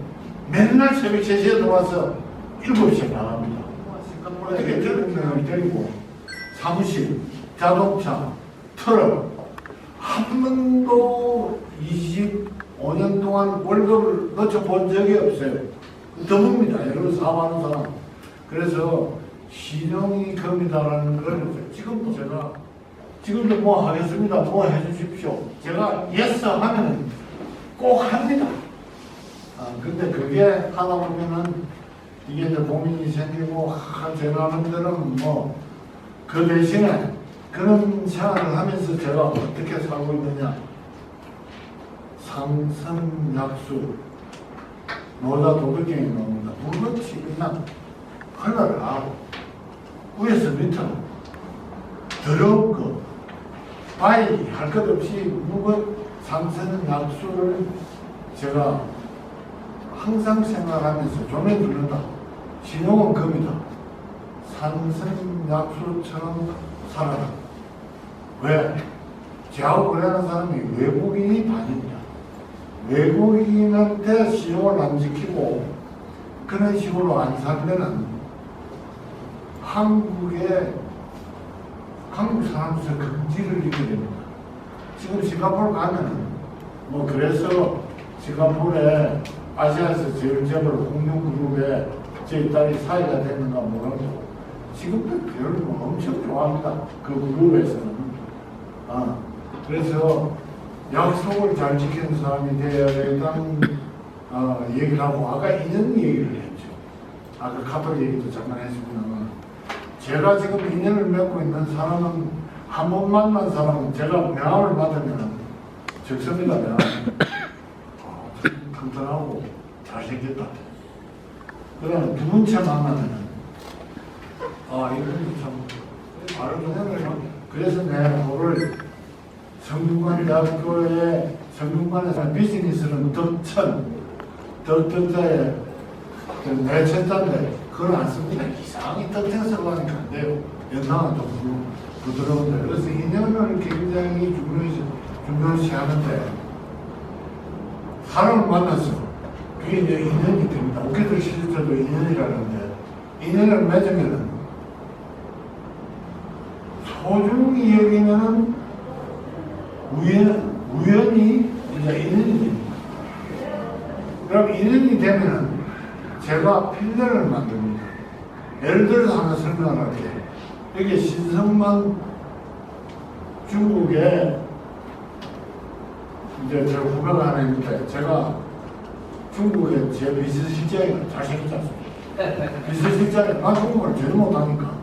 맨날 새벽 3시에 들어와서 7시에 나갑니다. 어떻게 젊은 데리고 사무실, 자동차, 트럭 한 번도 25년 동안 월급을 놓쳐본 적이 없어요. 드뭅니다. 여러분 사업하는 사람. 그래서 신용이 겁니다라는 걸 지금도 제가 지금도 뭐 하겠습니다. 뭐 해주십시오. 제가 예스 하면은 꼭 합니다. 근데 그게 하다 보면은 이게 이제 고민이 생기고 제가 하는 데는 뭐 그 대신에 그런 생활을 하면서 제가 어떻게 살고 있느냐. 상선약수 모자 도덕경이 나옵니다. 물같이 그냥 하늘하고 위에서 밑으로 더러운 거 바이 할 것 없이 묵은 상선약수를 제가 항상 생각하면서 조명 듣는다. 신용은 겁니다. 산선약수처럼 살아라. 왜? 저하고 그러는 사람이 외국인이 반입니다. 외국인한테 신용을 안 지키고 그런 식으로 안 살면은 한국 사람들의 긍지를 잃게 됩니다. 지금 싱가포르 가면은 뭐 그래서 싱가포르에 아시아에서 제일 재벌 홍룡그룹에 제 딸이 사회가 됐는가 모르고 지금도 별로 엄청 좋아합니다. 그 그룹에서는. 그래서 약속을 잘 지키는 사람이 되어야 된다는 얘기를 하고 아까 인연 얘기를 했죠. 아까 카톨 얘기도 잠깐 했습니다만 제가 지금 인연을 맺고 있는 사람은 한 번 만난 사람은 제가 명함을 받으면 적습니다. 명함. 참 튼튼하고 잘생겼다. 그러면 두 번째 만나면은 이건 참 바로 그냥 그래서 내가 그거를 성균관대학교의 성균관에서 비즈니스는 덕천자에 내천자인데 그걸 안 씁니다. 이상하게 덕천 쓰고 하니까 안 돼요. 연상은 좀 부드러운데 그래서 인연을 굉장히 중요시 하는데 사람을 만나서 그게 이제 인연이 됩니다. 오케들 실제도 인연이라는데 인연을 맺으면은 소중히 여기면은 우연히 이제 인연이 됩니다. 그럼 인연이 되면은 제가 필름을 만듭니다. 예를 들어서 하나 설명을 할게요. 여기 신성만 중국에 이제 제 후배가 하나 있는데 제가 중국에 제 비서실장이 잘생겼지 않습니까? 비서실장이 나 중국어를 제대로 못하니까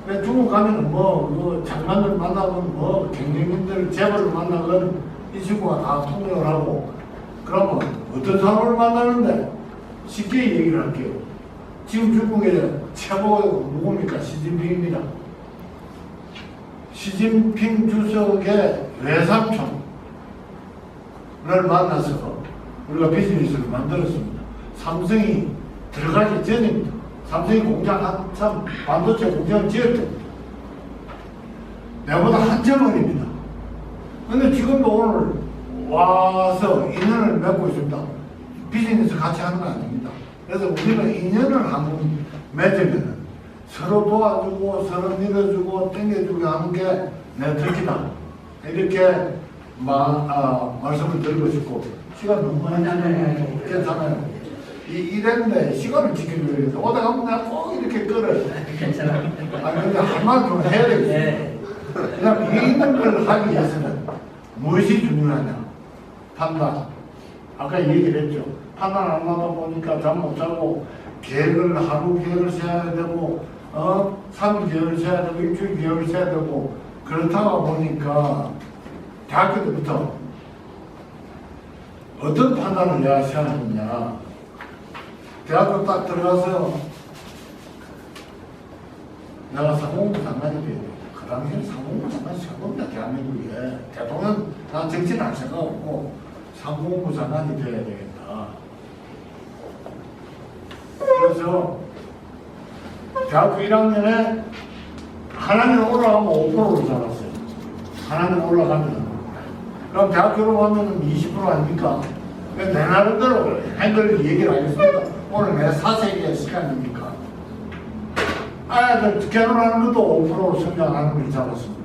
근데 중국 가면은 뭐 장관들 만나건 뭐 경쟁인들 재벌을 만나건 이 친구가 다 통역을 하고 그러면 어떤 사람을 만나는데 쉽게 얘기를 할게요. 지금 중국의 최고가 누굽니까? 시진핑입니다. 시진핑 주석의 외삼촌을 만나서 우리가 비즈니스를 만들었습니다. 삼성이 들어가기 전입니다. 삼성이 공장 한참 반도체 공장을 지을 때입니다. 내보다 한참 어립니다. 근데 지금도 오늘 와서 인연을 맺고 있습니다. 비즈니스 같이 하는 거 아닙니다. 그래서 우리는 인연을 한번 맺으면 서로 도와주고 서로 밀어주고 땡겨주고 하는 게 내 특기다. 이렇게 말씀을 드리고 싶고 시간 너무 많이 괜찮아요. 이랬는데 시간을 지켜줘야 돼. 오다 가면 내가 꼭 이렇게 끌어요. 괜찮아. 근데 한마디 좀 해야 되겠어. 네. 그냥 이 있는 걸 하기 위해서는 무엇이 중요하냐? 판단. 아까 얘기를 했죠. 판단 안 하다 보니까 잠 못 자고 하루 계획을 세워야 되고 3일 계획을 세워야 되고 일주일 계획을 세워야 되고 그렇다가 보니까 대학교 때부터 어떤 판단을 내가 세웠느냐. 대학교 딱 들어가서 내가 상공부 장관이 돼야 돼. 그 당시에 상공부 장관이 최고입니다. 대한민국에. 대통령, 난 정치는 할 생각 없고 상공부 장관이 돼야 되겠다. 그래서 대학교 1학년에 하나님 올라가면 5%로 잡았어요. 하나님 올라가면. 그럼 대학교로 가면 20% 아닙니까? 내 나름대로 행글 얘기를 하겠습니다. 오늘 내 사세기의 시간이니까. 아이들 결혼하는 것도 5%로 성장하는 걸 잡았습니다.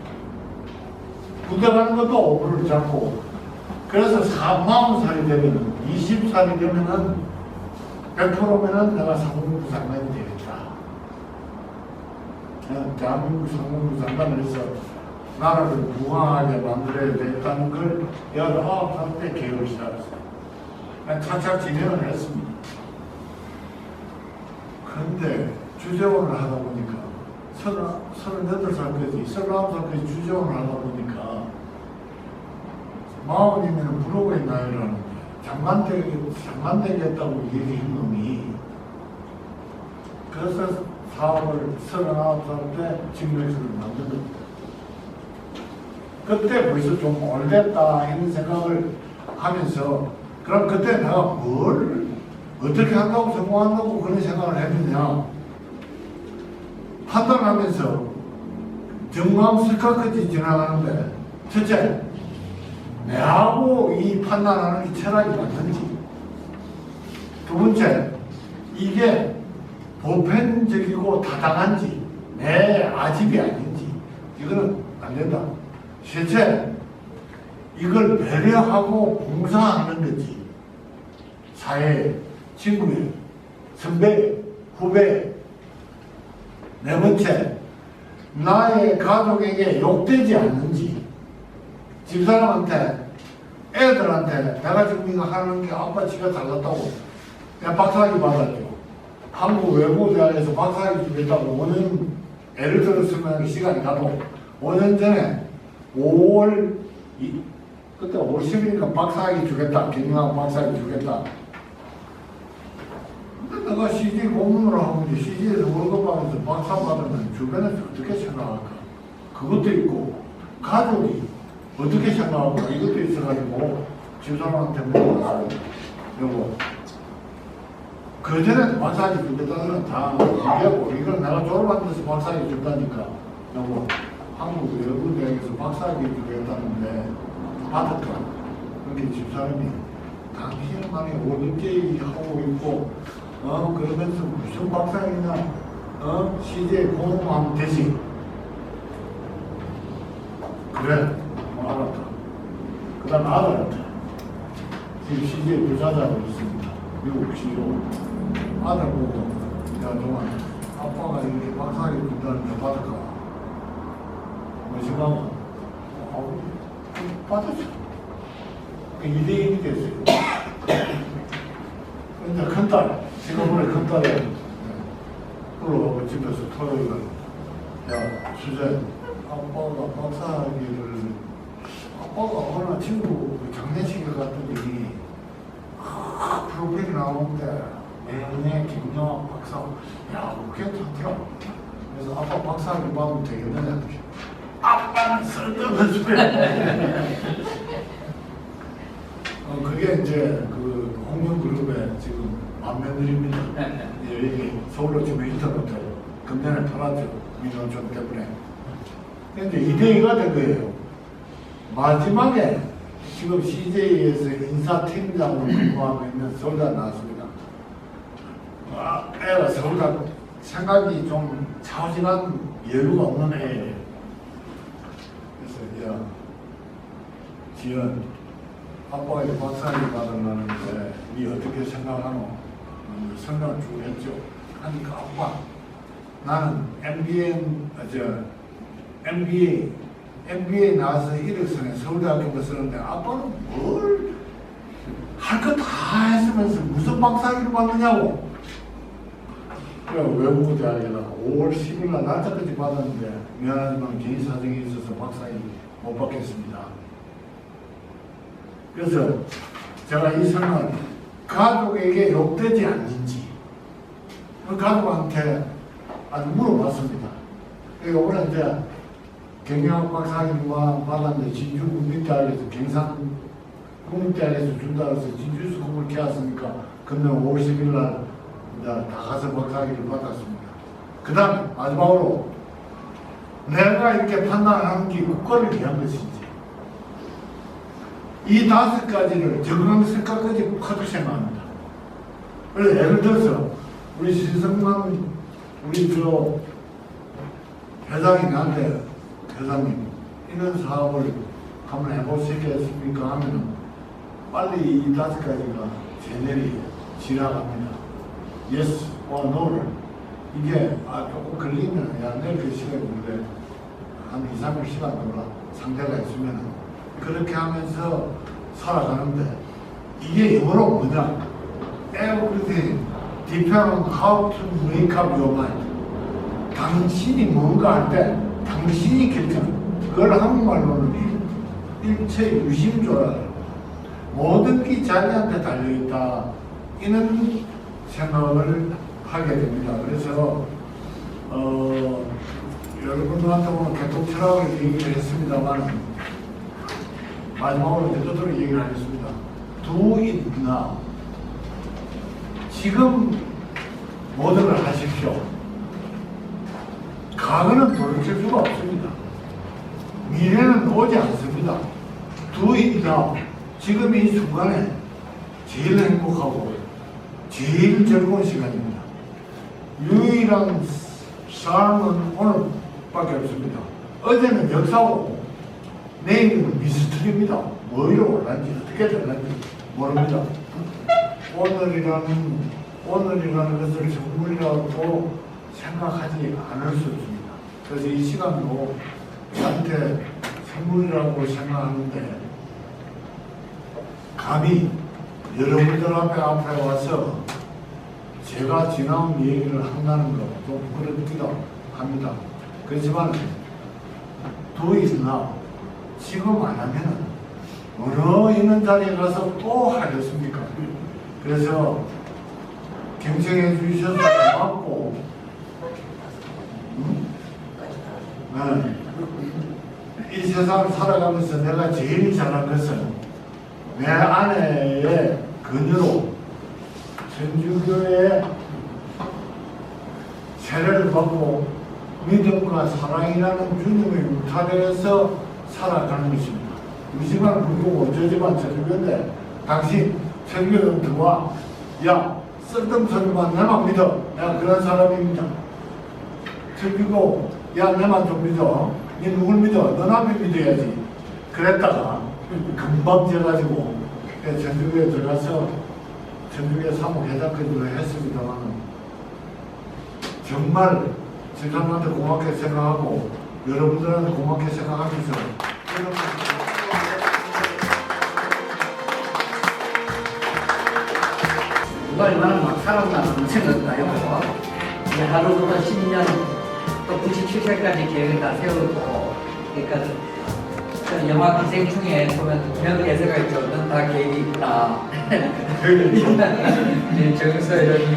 군대 가는 것도 5%를 잡고. 그래서 40살이 되면, 20살이 되면은 100%면은 내가 상공부 장관이 되겠다. 대한민국 상공부 장관을 해서 나라를 부강하게 만들어야 되겠다는 걸 19살 때 계획을 시작했어요. 차차 진행을 했습니다. 그런데 주재원을 하다 보니까 38살까지, 39살까지 주재원을 하다 보니까 40이면 부록의 나이라는 장관 되겠다고 얘기한 놈이 그래서 사업을 39살 때 직무회수를 만든 겁니다. 그때 벌써 좀 오래됐다 이런 생각을 하면서 그럼 그때 내가 뭘 어떻게 한다고 성공한다고 그런 생각을 했느냐 판단하면서 정말 슬카까지 지나가는데 첫째 내하고 이 판단하는 게 철학이 맞는지 두 번째 이게 보편적이고 타당한지 내 아집이 아닌지 이거는 안 된다. 셋째 이걸 배려하고 봉사하는 거지 사회, 친구에, 선배, 후배 네 번째 나의 가족에게 욕되지 않는지 집사람한테 애들한테 내가 지금 이거 하는 게 아빠 지가 잘났다고 내가 박사학위 받았죠. 한국 외국대학에서 박사학위 주겠다고 5년 예를 들었으면 시간이 가도 5년 전에 5월 그때 5월 10일이니까 박사학위 주겠다. 경영학 박사학위 주겠다. 근데 내가 CJ 공무원을 하고 이제 CJ에서 월급 받으면서 박사 받으면 주변에서 어떻게 생각할까? 그것도 있고 가족이 어떻게 생각할까? 이것도 있어가지고 집사람한테 물어봤어요. 여보 그 전에 박사학위 주겠다는 다 얘기하고 이걸 내가 졸업한 데서 박사학위 준다니까 여보 한국 외국대학에서 박사학위 주겠다는데 받을까? 그렇게 집사람이 당신은 만에 월급제의 하고 있고 그러면서 무슨 박사학위냐 CJ 공무원 되지 그래 알았다. 그 다음 아들한테 지금 CJ 부사장으로 있습니다. 미국 CEO 아들 보고 야 동안 아빠가 이렇게 박사학위 준다는데 받을까? 뭐지만 받았죠. 2대1이 됐어요. 근데 큰딸 지금은 큰딸이 불러가고 집에서 토요일날 야 수재 아빠가 박사학위를 아빠가 어느 친구 장례식에 갔더니 프로필이 나오는데 내년에 김영학 박사 야 그게 좋더라고. 그래서 아빠 박사학위 받으면 되겠느냐 아빠는 쓸데없는 소리 그게 이제 그 홍명그룹에 지금 만면들입니다. 여기 서울로 지금 인터넷으로 금년에 팔았죠. 민원청 때문에. 근데 2대2가 된 거예요. 마지막에 지금 CJ에서 인사팀장으로 근무하고 있는 서울대 나왔습니다. 애가 서울 가고 생각이 좀 차오진한 여유가 없는 애예요. 그래서 야 지연 아빠가 이제 박사학위 받으려는데 니 어떻게 생각하노? 설명을 쭉 했죠. 하니까 아빠 나는 MBA 나와서 이력서에 서울대학교 쓰는데 아빠는 뭘 할 거 다 했으면서 무슨 박사학위를 받느냐고. 그래 외국어 대학에다가 5월 10일 날 날짜까지 받았는데 미안하지만 개인 사정이 있어서 박사학위 못 받겠습니다. 그래서 제가 이 설명을 가족에게 욕되지 않는지 그 가족한테 아주 물어봤습니다. 이번에 이제 경영학 박사학위만 받았는데 진주 국립대학에서 경산 국립대학에서 준다 해서 진주에서 공을 개왔으니까 금년 5월 10일 날 이제 다 가서 박사학위를 받았습니다. 그 다음에 마지막으로 내가 이렇게 판단하는 게 국가를 위한 것인지 이 5가지를 적응 생각까지 하도 생각합니다. 그래서 예를 들어서 우리 신성만 우리 저 회장이 나한테 회장님 이런 사업을 한번 해보시겠습니까 하면 빨리 이 5가지가 제네리 지나갑니다. Yes or No를 이게 조금 걸리면 야 내일 그 시간에 근데 한 2, 3일 시간 돌아 상대가 있으면 그렇게 하면서 살아가는데 이게 영어로 뭐냐? Everything depends on how to make up your mind. 당신이 뭔가 할 때 당신이 결정. 그걸 한국말로는 일체 유심조라. 모든 게 자기한테 달려있다. 이런 생각을 하게 됩니다. 그래서 여러분들한테 오늘 개통 철학을 얘기를 했습니다만 마지막으로 대표적으로 얘기를 하겠습니다. Do it now. 지금 모든 걸 하십시오. 과거는 돌이킬 수가 없습니다. 미래는 오지 않습니다. Do it now. 지금 이 순간에 제일 행복하고 제일 즐거운 시간입니다. 유일한 삶은 오늘밖에 없습니다. 어제는 역사고 내일은 미스터리입니다. 뭐로 올란지 어떻게 될란지 모릅니다. 오늘이라는 것을 선물이라고 생각하지 않을 수 없습니다. 그래서 이 시간도 저한테 선물이라고 생각하는데 감히 여러분들 앞에 와서 제가 지나온 얘기를 한다는 것도 부끄럽기도 합니다. 그렇지만 do it now. 지금 안 하면은 어느 있는 자리에 가서 또 하겠습니까? 그래서 경청해 주셔서 고맙고 이 세상을 살아가면서 내가 제일 잘한 것은 내 아내의 그녀로 천주교의 세례를 받고 믿음과 사랑이라는 주님의 울타리에서 살아가는 것입니다. 우리지만 불구고 저지만 천주교인데 당신 천주교 들어와. 야 쓸데없는 내만 믿어. 야 그런 사람입니다. 천주교 야 내만 좀 믿어. 니 누굴 믿어? 너 남편 믿어야지. 그랬다가 금방 져가지고 천주교에 들어가서 천주교 사무회장까지도 했습니다만 정말 지사님한테 고맙게 생각하고 여러분들한테 고맙게 생각하면서 누가 얼마나 막 살았다는 생각도 해보고 하루부터 10년 또 97세까지 계획을 다 세우고 그러니까 영화 기생 중에 보면 그런 대사가 있죠. 넌 다 계획이 있다. 정서 회장님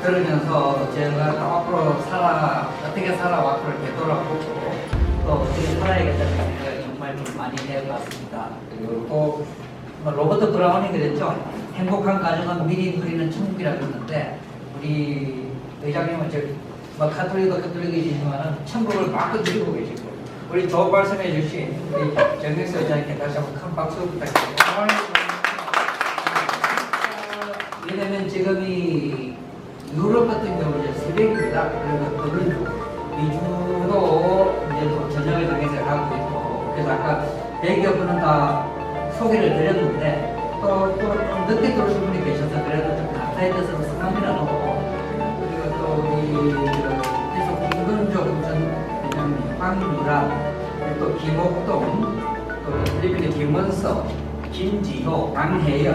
들으면서 제가 또 앞으로 어떻게 살아왔고를 되돌아보고 또 어떻게 살아야겠다는 생각이 정말 좀 많이 해봤습니다. 그리고 또 로버트 브라운이 그랬죠. 행복한 가정은 미리 누리는 천국이라고 했는데 우리 회장님은 카톨릭이지만 천국을 막 누리고 계시고 우리 좋은 말씀해 주신 우리 정경수 회장님께 다시 한번 큰 박수 부탁드립니다. 왜냐면 지금 이 유럽 같은 경우 이제 새벽입니다. 그리고 그걸 위주로 이제 또 저녁을 당해서 하고 있고, 그래서 아까 100여 분은 다 소개를 드렸는데 또 늦게 들어오신 분이 계셔서 그래도 좀 감사에 대해서 성함이라도, 그리고 또 우리 계속 김건조 전 회장님, 황유라, 그리고 또 김옥동, 또 필리핀의 김원석, 김지효, 강혜연,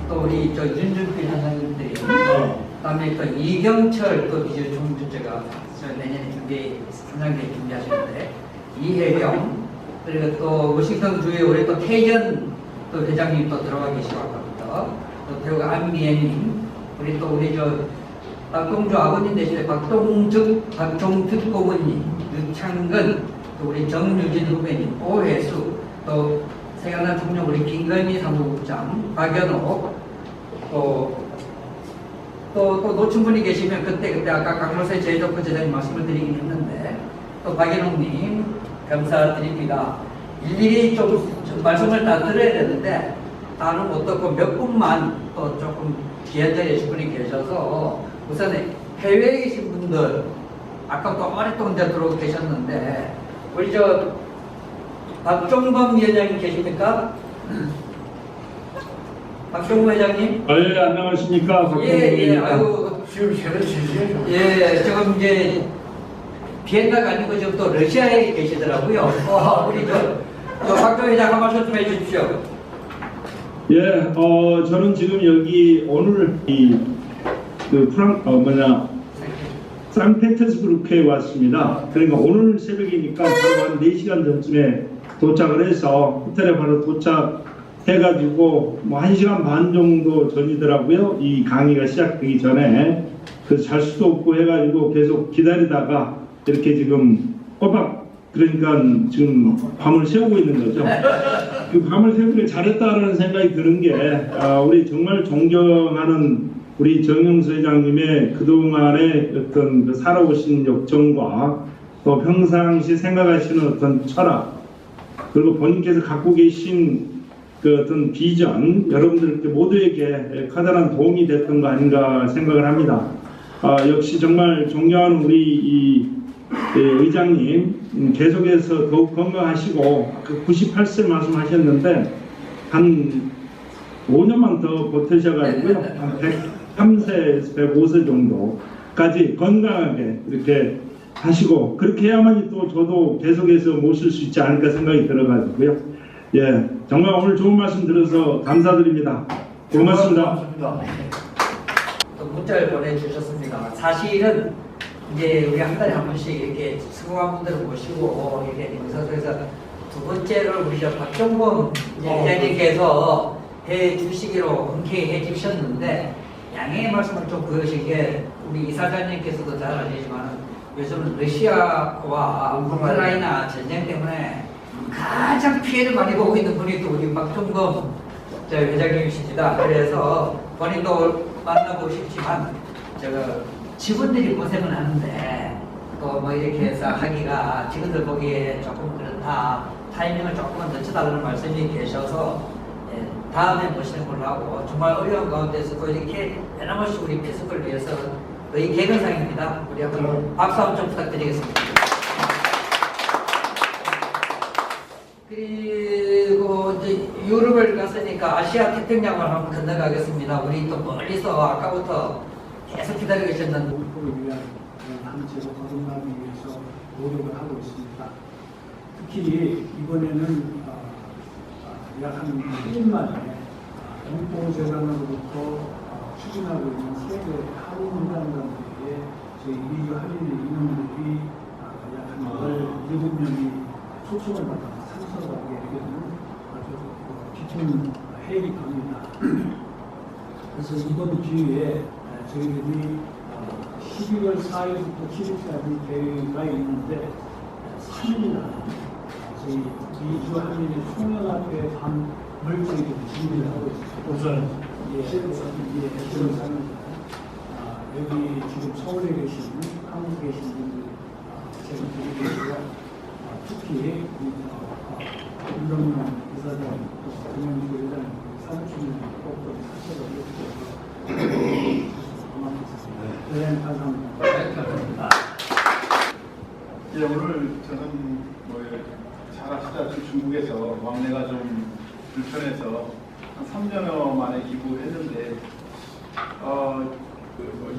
또 우리 저 윤준필 선생님들이, 그다음에 또 이경철 또 비주 총무제가 내년에 선장대 준비하시는데, 이혜령, 그리고 또 워싱턴 주에 우리 또 태전 또 회장님 또 들어가 계시고 아까부터, 또 배우 안미애님, 우리 또 우리 저 박동주 아버님 대신에 박종특 고문님, 유창근, 또 우리 정유진 후배님, 오혜수, 또 세관단 총령 우리 김건희 사무국장, 박연옥, 또 놓친 분이 계시면 그때 아까 강물세 제일덕후 제자님 말씀을 드리긴 했는데, 또 박연옥님 감사드립니다. 일일이 좀 말씀을 다 드려야 되는데 다는 못 듣고 몇 분만 또 조금 귀한 자리에 계신 분이 계셔서, 우선에 해외에 계신 분들 아까 또 오랫동안 들어오고 계셨는데, 우리 저 박종범 위원장님 계십니까? 박종범 회장님? 예, 안녕하십니까. 예, 아유, 지금 새로 지시해줘. 예, 지금 이제 비엔나가 아니고 지금 또 러시아에 계시더라고요. 우리 저 박종 회장 한 말씀 좀 해주십시오. 예, 저는 지금 여기 오늘 상페테르부르크에 왔습니다. 그러니까 오늘 새벽이니까 바로 한 4시간 전쯤에 도착을 해서 호텔에 바로 도착해가지고 뭐 1시간 반 정도 전이더라고요. 이 강의가 시작되기 전에. 그래서 잘 수도 없고 해가지고 계속 기다리다가 이렇게 지금 꼬박, 그러니까 지금 밤을 새우고 있는 거죠. 그 밤을 새우길 잘했다라는 생각이 드는 게, 우리 정말 존경하는 우리 정영수 회장님의 그동안의 어떤 그 살아오신 역정과 또 평상시 생각하시는 어떤 철학, 그리고 본인께서 갖고 계신 그 어떤 비전, 여러분들 모두에게 커다란 도움이 됐던 거 아닌가 생각을 합니다. 역시 정말 존경하는 우리 이 의장님, 계속해서 더욱 건강하시고, 98세 말씀하셨는데 한 5년만 더 버티셔가지고요, 한 103세에서 105세 정도까지 건강하게 이렇게 하시고, 그렇게 해야만이 또 저도 계속해서 모실 수 있지 않을까 생각이 들어가지고요. 예, 정말 오늘 좋은 말씀 들어서 감사드립니다. 고맙습니다. 또 문자를 보내주셨습니다. 사실은 이제 우리 한 달에 한 번씩 이렇게 수고한 분들을 모시고 이렇게 인사소에서 두 번째를 우리 저 박종범 회장님께서 해 주시기로 흔쾌히 해 주셨는데, 양해의 말씀을 좀 그러신 게, 우리 이사장님께서도 잘 아시지만 요즘은 러시아와 우크라이나 전쟁 때문에 가장 피해를 많이 보고 있는 분이 또 우리 박종범 회장님이십니다. 그래서 본인도 만나고 싶지만 직원들이 고생을 하는데 또 뭐 이렇게 해서 하기가 직원들 보기에 조금 그렇다, 타이밍을 조금만 늦춰달라는 말씀이 계셔서, 예, 다음에 모시는 걸로 하고, 정말 어려운 가운데서도 이렇게 변함없이 우리 피습을 위해서 거의 개근상입니다. 우리 한번 박수 한번 좀 부탁드리겠습니다. 그리고 이제 유럽을 갔으니까 아시아 태평양을 한번 건너가겠습니다. 우리 또 멀리서 아까부터 계속 기다리고 계셨는데, 목표를 위한 단체로 거듭나기 위해서 노력을 하고 있습니다. 특히 이번에는 약 한 1년 만에 영포재단으로부터 추진하고 있는 세계 할인단단들에게 저희 미주 할인의 인원들이 약 한 17명이 초청을 받아서 참석하게 되는 아주 깊은 회의가 갑니다. 그래서 이번 기회에 저희들이 12월 4일부터 7일까지 대회가 있는데 3일날 저희 미주 할인의 총연합회 밤을 저희들이 준비를 하고 있습니다. 우선 여기 지금 서울에 계신, 한국에 계신 분들 제가 드리고요. 특히 윤정남 이사장, 김영주 회장, 사무총장 꼭 하셔가지고 네, 감사합니다. 예, 오늘 저는 잘 아시다시피 중국에서 왕래가 좀 불편해서 한 3년여 만에 기부했는데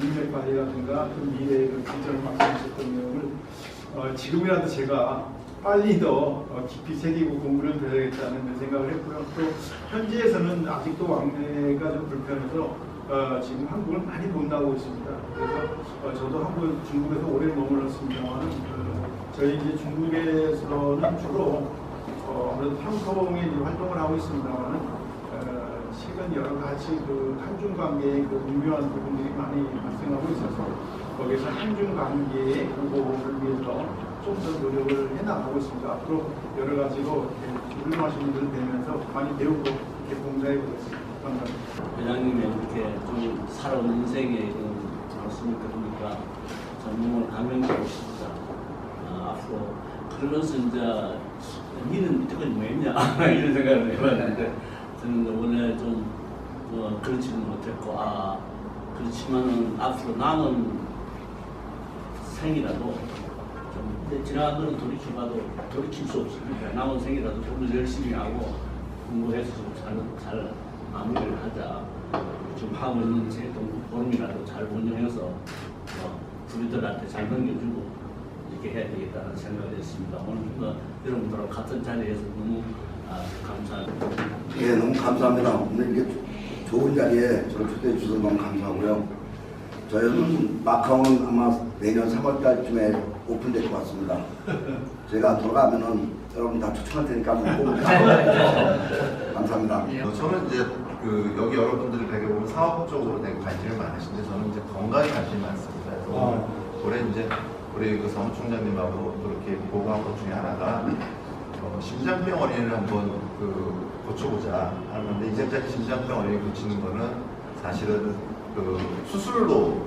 인맥 관리라든가 그 미래의 그 진전을 말씀하셨던 내용을 지금이라도 제가 빨리 더 깊이 새기고 공부를 해야겠다는 생각을 했고요. 또 현지에서는 아직도 왕래가 좀 불편해서 지금 한국을 많이 못 나오고 있습니다. 그래서 저도 중국에서 오래 머물렀습니다만 저희 이제 중국에서는 주로 아무래도 방송에 활동을 하고 있습니다만은 최근 여러 가지 그 한중 관계의 그 미묘한 부분들이 많이 발생하고 있어서 거기서 한중 관계의 보호를 위해서 좀 더 노력을 해나가고 있습니다. 앞으로 여러 가지로 훌륭하신 분들을 뵈면서 많이 배우고 이렇게 봉사해 보겠습니다. 감사합니다. 회장님이 이렇게 좀 살아온 인생의 말씀을 들으니까 정말 감명받고 싶다. 앞으로 그러면서 이제 니는 저건 뭐했냐 이런 생각을 해봤는데 저는 원래 좀 그렇지는 못했고 그렇지만은 앞으로 남은 생이라도 좀 지나간 거는 돌이킬 수 없으니까 남은 생이라도 좀 더 열심히 하고 공부해서 좀 잘 마무리를 하자. 지금 하고 있는 제 보름이라도 잘 운영해서 부리들한테 잘 넘겨주고 이렇게 해야 되겠다는 생각을 했습니다. 오늘 여러분들하고 같은 자리에서 너무 감사합니다. 예, 너무 감사합니다. 오늘 이렇게 좋은 자리에 저를 초대해 주셔서 너무 감사하고요. 저희는 마카오는 아마 내년 3월 달쯤에 오픈될 것 같습니다. 제가 돌아가면은 여러분 다 초청할 테니까 한번 꼭 감사합니다. 저는 이제 여기 여러분들이 되게 보면 사업 쪽으로 되게 관심이 많으신데 저는 이제 건강에 관심이 많습니다. 그래서 올해 이제 우리 그 사무총장님하고 그렇게 보고한 것 중에 하나가 심장병 어린이를 한번 고쳐보자 하는데 이제까지 심장병 어린이 고치는 거는 사실은 수술로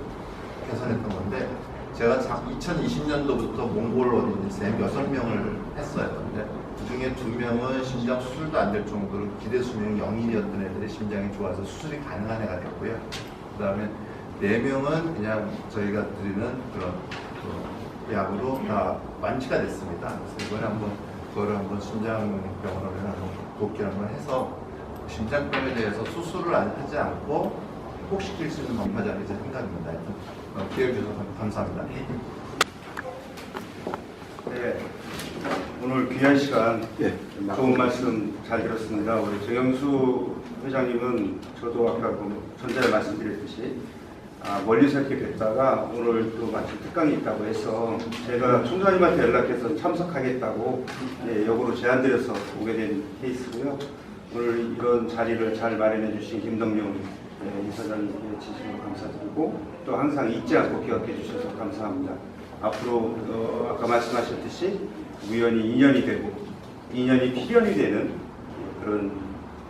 개선했던 건데 제가 2020년도부터 몽골 어린이 쌤 6명을 했어요. 근데 그 중에 2명은 심장 수술도 안 될 정도로 기대 수명이 0일이었던 애들의 심장이 좋아서 수술이 가능한 애가 됐고요. 그 다음에 4명은 그냥 저희가 드리는 그런 약으로 다 완치가 됐습니다. 그래서 이번에 그거를 한번 심장병원을 한번 돕기를 한번 해서 심장병에 대해서 수술을 하지 않고 회복시킬 수 있는 방법하자 제 생각입니다. 기회해 주셔서 감사합니다. 네, 오늘 귀한 시간 좋은 말씀 잘 들었습니다. 우리 정영수 회장님은 저도 아까 전전에 말씀드렸듯이 멀리서 이렇게 뵙다가 오늘 또 마침 특강이 있다고 해서 제가 총장님한테 연락해서 참석하겠다고 역으로 제안드려서 오게 된 케이스고요. 오늘 이런 자리를 잘 마련해 주신 김덕용 이사장님께 진심으로 감사드리고 또 항상 잊지 않고 기억해 주셔서 감사합니다. 앞으로 아까 말씀하셨듯이 우연히 인연이 되고 인연이 필연이 되는 그런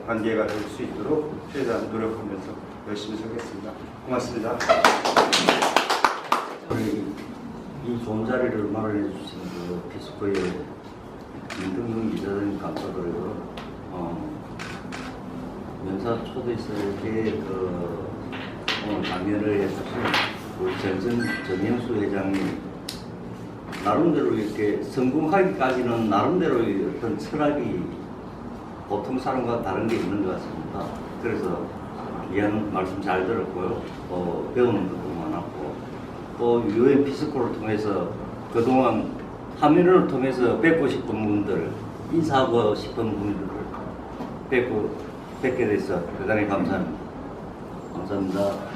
관계가 될 수 있도록 최대한 노력하면서 열심히 살겠습니다. 고맙습니다. 이 좋은 자리를 마련해 주신 피스코의 김동용 이사장님 감사드리고 면사 초대석에 오늘 강연을 해주신 우리 정영수 회장님 나름대로 이렇게 성공하기까지는 나름대로의 어떤 철학이 보통 사람과 다른 게 있는 것 같습니다. 그래서 귀한 말씀 잘 들었고요. 배우는 것도 많았고 또 UN 피스코를 통해서 그동안 화면을 통해서 뵙고 싶은 분들, 인사하고 싶은 분들을 뵙게 돼서 대단히 감사합니다. 감사합니다.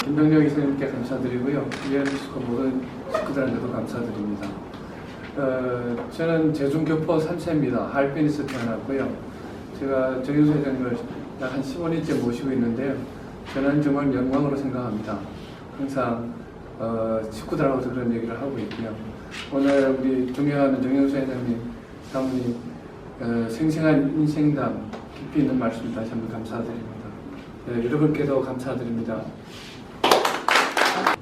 김병렬 이사님께 감사드리고요. UN 피스코 모든 식구들한테도 감사드립니다. 저는 제중교포 3세입니다. 하얼빈에서 태어났고요. 제가 정영수 회장님을 약 한 15년째 모시고 있는데요. 저는 정말 영광으로 생각합니다. 항상 식구들하고도 그런 얘기를 하고 있고요. 오늘 우리 존경하는 정영수 회장님 사모님 생생한 인생담 깊이 있는 말씀 다시 한번 감사드립니다. 여러분께도 감사드립니다.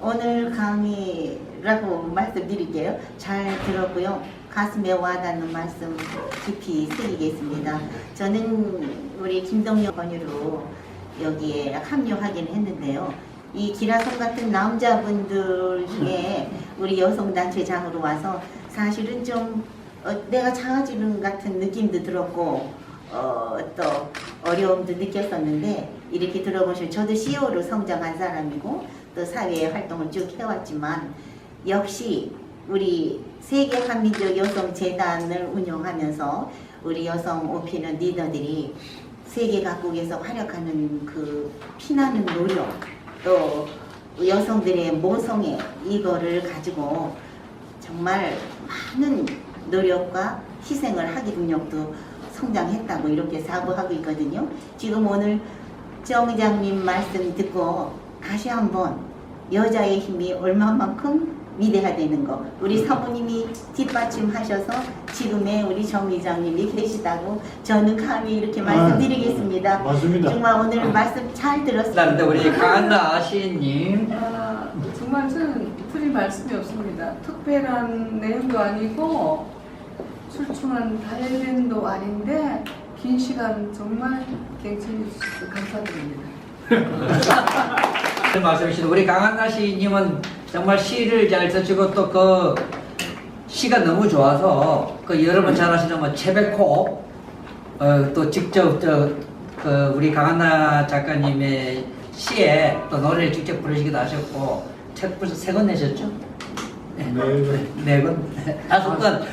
오늘 강의라고 말씀드릴게요. 잘 들었고요. 가슴에 와닿는 말씀 깊이 새기겠습니다. 저는 우리 김동영 권유로 여기에 합류하긴 했는데요. 이 기라성 같은 남자분들 중에 우리 여성단체장으로 와서 사실은 좀 내가 작아지는 같은 느낌도 들었고 또 어려움도 느꼈었는데 이렇게 들어보시면 저도 CEO로 성장한 사람이고 또 사회에 활동을 쭉 해왔지만 역시 우리 세계 한민족 여성재단을 운영하면서 우리 여성 OP는 리더들이 세계 각국에서 활약하는 그 피나는 노력 또 여성들의 모성애 이거를 가지고 정말 많은 노력과 희생을 하기 능력도 성장했다고 이렇게 사고하고 있거든요. 지금 오늘 정 의장님 말씀 듣고 다시 한번 여자의 힘이 얼마만큼 위대하다는 거 우리 사모님이 뒷받침하셔서 지금의 우리 정 의장님이 계시다고 저는 감히 이렇게 말씀드리겠습니다. 맞습니다. 정말 오늘 말씀 잘 들었습니다. 그다음에 우리 강한나 시인님. 정말 저는 드릴 말씀이 없습니다. 특별한 내용도 아니고 출중한 발현도 아닌데 긴 시간 정말 갱청해 주셔서 감사드립니다. 말씀이신 우리 강한나 시인님은 정말 시를 잘 쓰시고 또 그 시가 너무 좋아서 그 여러분 잘 아시는 뭐 채백호 또 직접 그 우리 강한나 작가님의 시에 또 노래를 직접 부르시기도 하셨고 책 벌써 3권 내셨죠? 네 권, 5권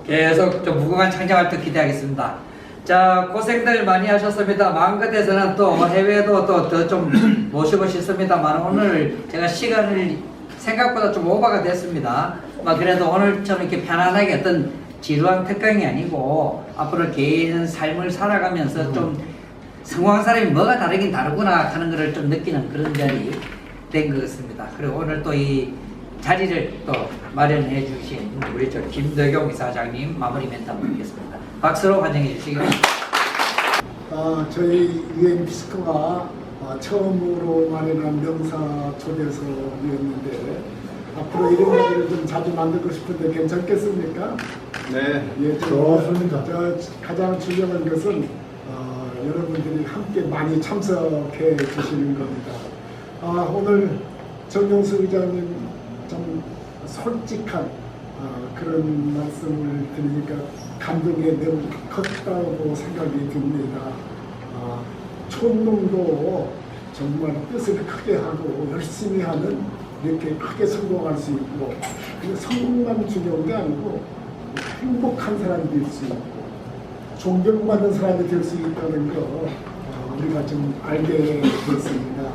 계속 좀 무궁한 창작 활동 기대하겠습니다. 자, 고생들 많이 하셨습니다. 마음 같아서는 또 해외도 또 더 좀 모시고 싶습니다만 오늘 제가 시간을 생각보다 좀 오버가 됐습니다. 그래도 오늘처럼 이렇게 편안하게 어떤 지루한 특강이 아니고 앞으로 개인 삶을 살아가면서 좀 성공한 사람이 뭐가 다르긴 다르구나 하는 것을 좀 느끼는 그런 자리 된 것 같습니다. 그리고 오늘 또 이 자리를 또 마련해 주신 우리 저 김덕용 이사장님 마무리 멘트 한번 드리겠습니다. 박수로 환영해 주시기 바랍니다. 저희 유엔 피스크가 처음으로 마련한 명사 초대서였는데 앞으로 이런 자리를 좀 자주 만들고 싶은데 괜찮겠습니까? 네, 예, 좋습니다. 가장 중요한 것은 여러분들이 함께 많이 참석해 주시는 겁니다. 오늘 정용수 의장님 좀 솔직한 그런 말씀을 드리니까 감동이 너무 컸다고 생각이 듭니다. 촌농도 정말 뜻을 크게 하고 열심히 하면 이렇게 크게 성공할 수 있고 성공만 중요한 게 아니고 행복한 사람이 될 수 있고 존경받는 사람이 될 수 있다는 거 우리가 좀 알게 됐습니다.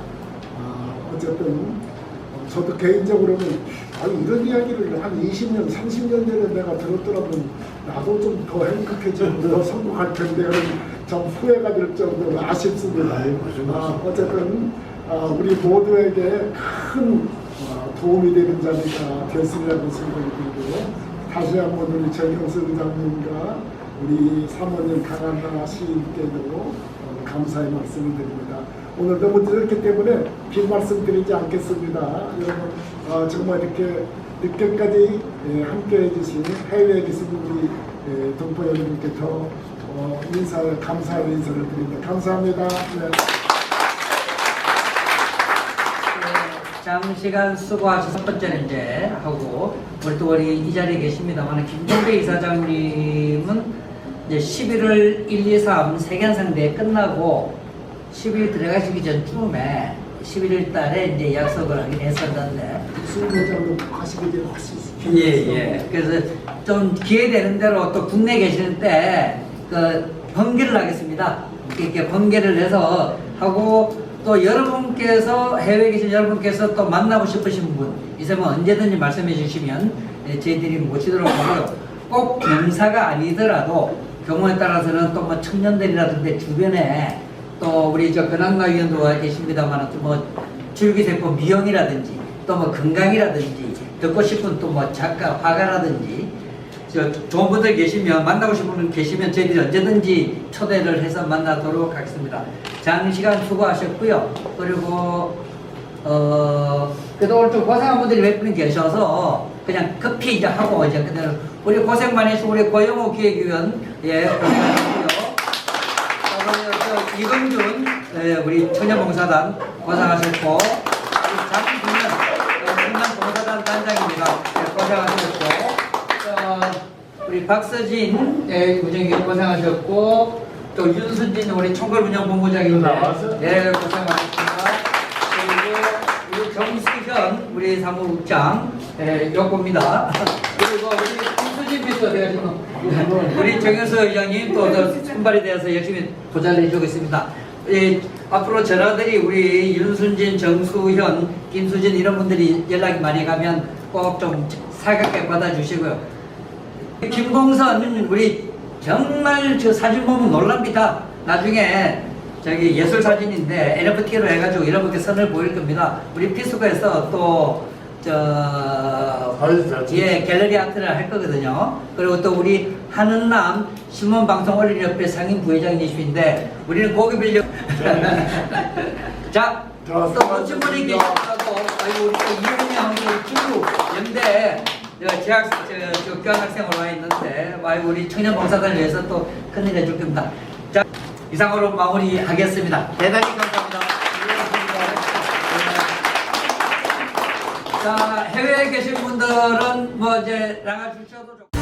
어쨌든 저도 개인적으로는 이런 이야기를 한 20년, 30년 전에 내가 들었더라면 나도 좀 더 행복해지고 더 성공할 텐데 좀 후회가 될 정도로 아쉽습니다. 어쨌든 우리 모두에게 큰 도움이 되는 자리가 됐으리라고 생각이 들고 다시 한번 우리 정영수 의장님과 우리 사모님 강한나 시인께도 감사의 말씀을 드립니다. 오늘 너무 늦었기 때문에 긴 말씀 드리지 않겠습니다. 여러분 정말 이렇게 늦게까지 함께 해주신 해외에 계신 우리 동포 여러분께 더 감사의 인사를 드립니다. 감사합니다. 네. 장시간 수고하셔서 첫 번째는 이제 하고 우리 이 자리에 계십니다만 김종배 이사장님은 이제 11월 1, 2, 3 세계한상대회 끝나고 10일 들어가시기 전쯤에 11월 달에 이제 약속을 하긴 했었는데 수고자로 하시기 전에 할 수 있습니다. 예. 그래서 좀 기회되는 대로 또 국내에 계시는 때 그 번개를 하겠습니다. 이렇게 번개를 해서 하고 또 여러분께서 해외에 계신 여러분께서 또 만나고 싶으신 분 있으면 언제든지 말씀해 주시면 저희들이 모시도록 하고요. 꼭 명사가 아니더라도 경우에 따라서는 또 뭐 청년들이라든지 주변에 또 우리 저 변한나 위원도 와 계십니다만 또 뭐 줄기세포 미용이라든지 또 뭐 건강이라든지 듣고 싶은 또 뭐 작가 화가라든지 좋은 분들 계시면 만나고 싶은 분 계시면 저희들이 언제든지 초대를 해서 만나도록 하겠습니다. 장시간 수고하셨고요. 그리고 그래도 오늘 좀 고생한 분들이 몇 분 계셔서 그냥 커피 이제 하고 이제 그대로 우리 고생 많이 해주시고 우리 고영호 기획위원 고생하셨고요. 이건준 우리 청년봉사단 고생하셨고, 장기훈은 충남봉사단 단장입니다. 고생하셨고, 우리 박서진 부장님 고생하셨고, 또 윤순진 우리 총괄운영본부장입니다. 네, 고생하셨습니다. 그리고 우리 정수현 우리 사무국장 요겁니다. 그리고 우리 김수진 비서대가 지금 우리 정현수 의장님 또 선발이 되어서 열심히 도전을 해주고 있습니다. 앞으로 전화들이 우리 윤순진, 정수현, 김수진 이런 분들이 연락이 많이 가면 꼭 좀 살갑게 받아주시고요. 김봉선 우리 정말 저 사진 보면 놀랍니다. 나중에 저기 예술 사진인데 NFT로 해가지고 여러분께 선을 보일 겁니다. 우리 피스코에서 또 갤러리 아트를 할 거거든요. 그리고 또 우리 한은남 신문방송어린이협회 상임 부회장님이신데 우리는 고기 빌려 자, 또 멋진 분이 계시고 우리 또 이은영 친구 연대 교환학생으로 와 있는데 우리 청년봉사단을 위해서 또 큰일 해줄 겁니다. 자, 이상으로 마무리하겠습니다. 대단히 감사합니다. 자, 해외에 계신 분들은 뭐 이제 나가 주셔도 좋고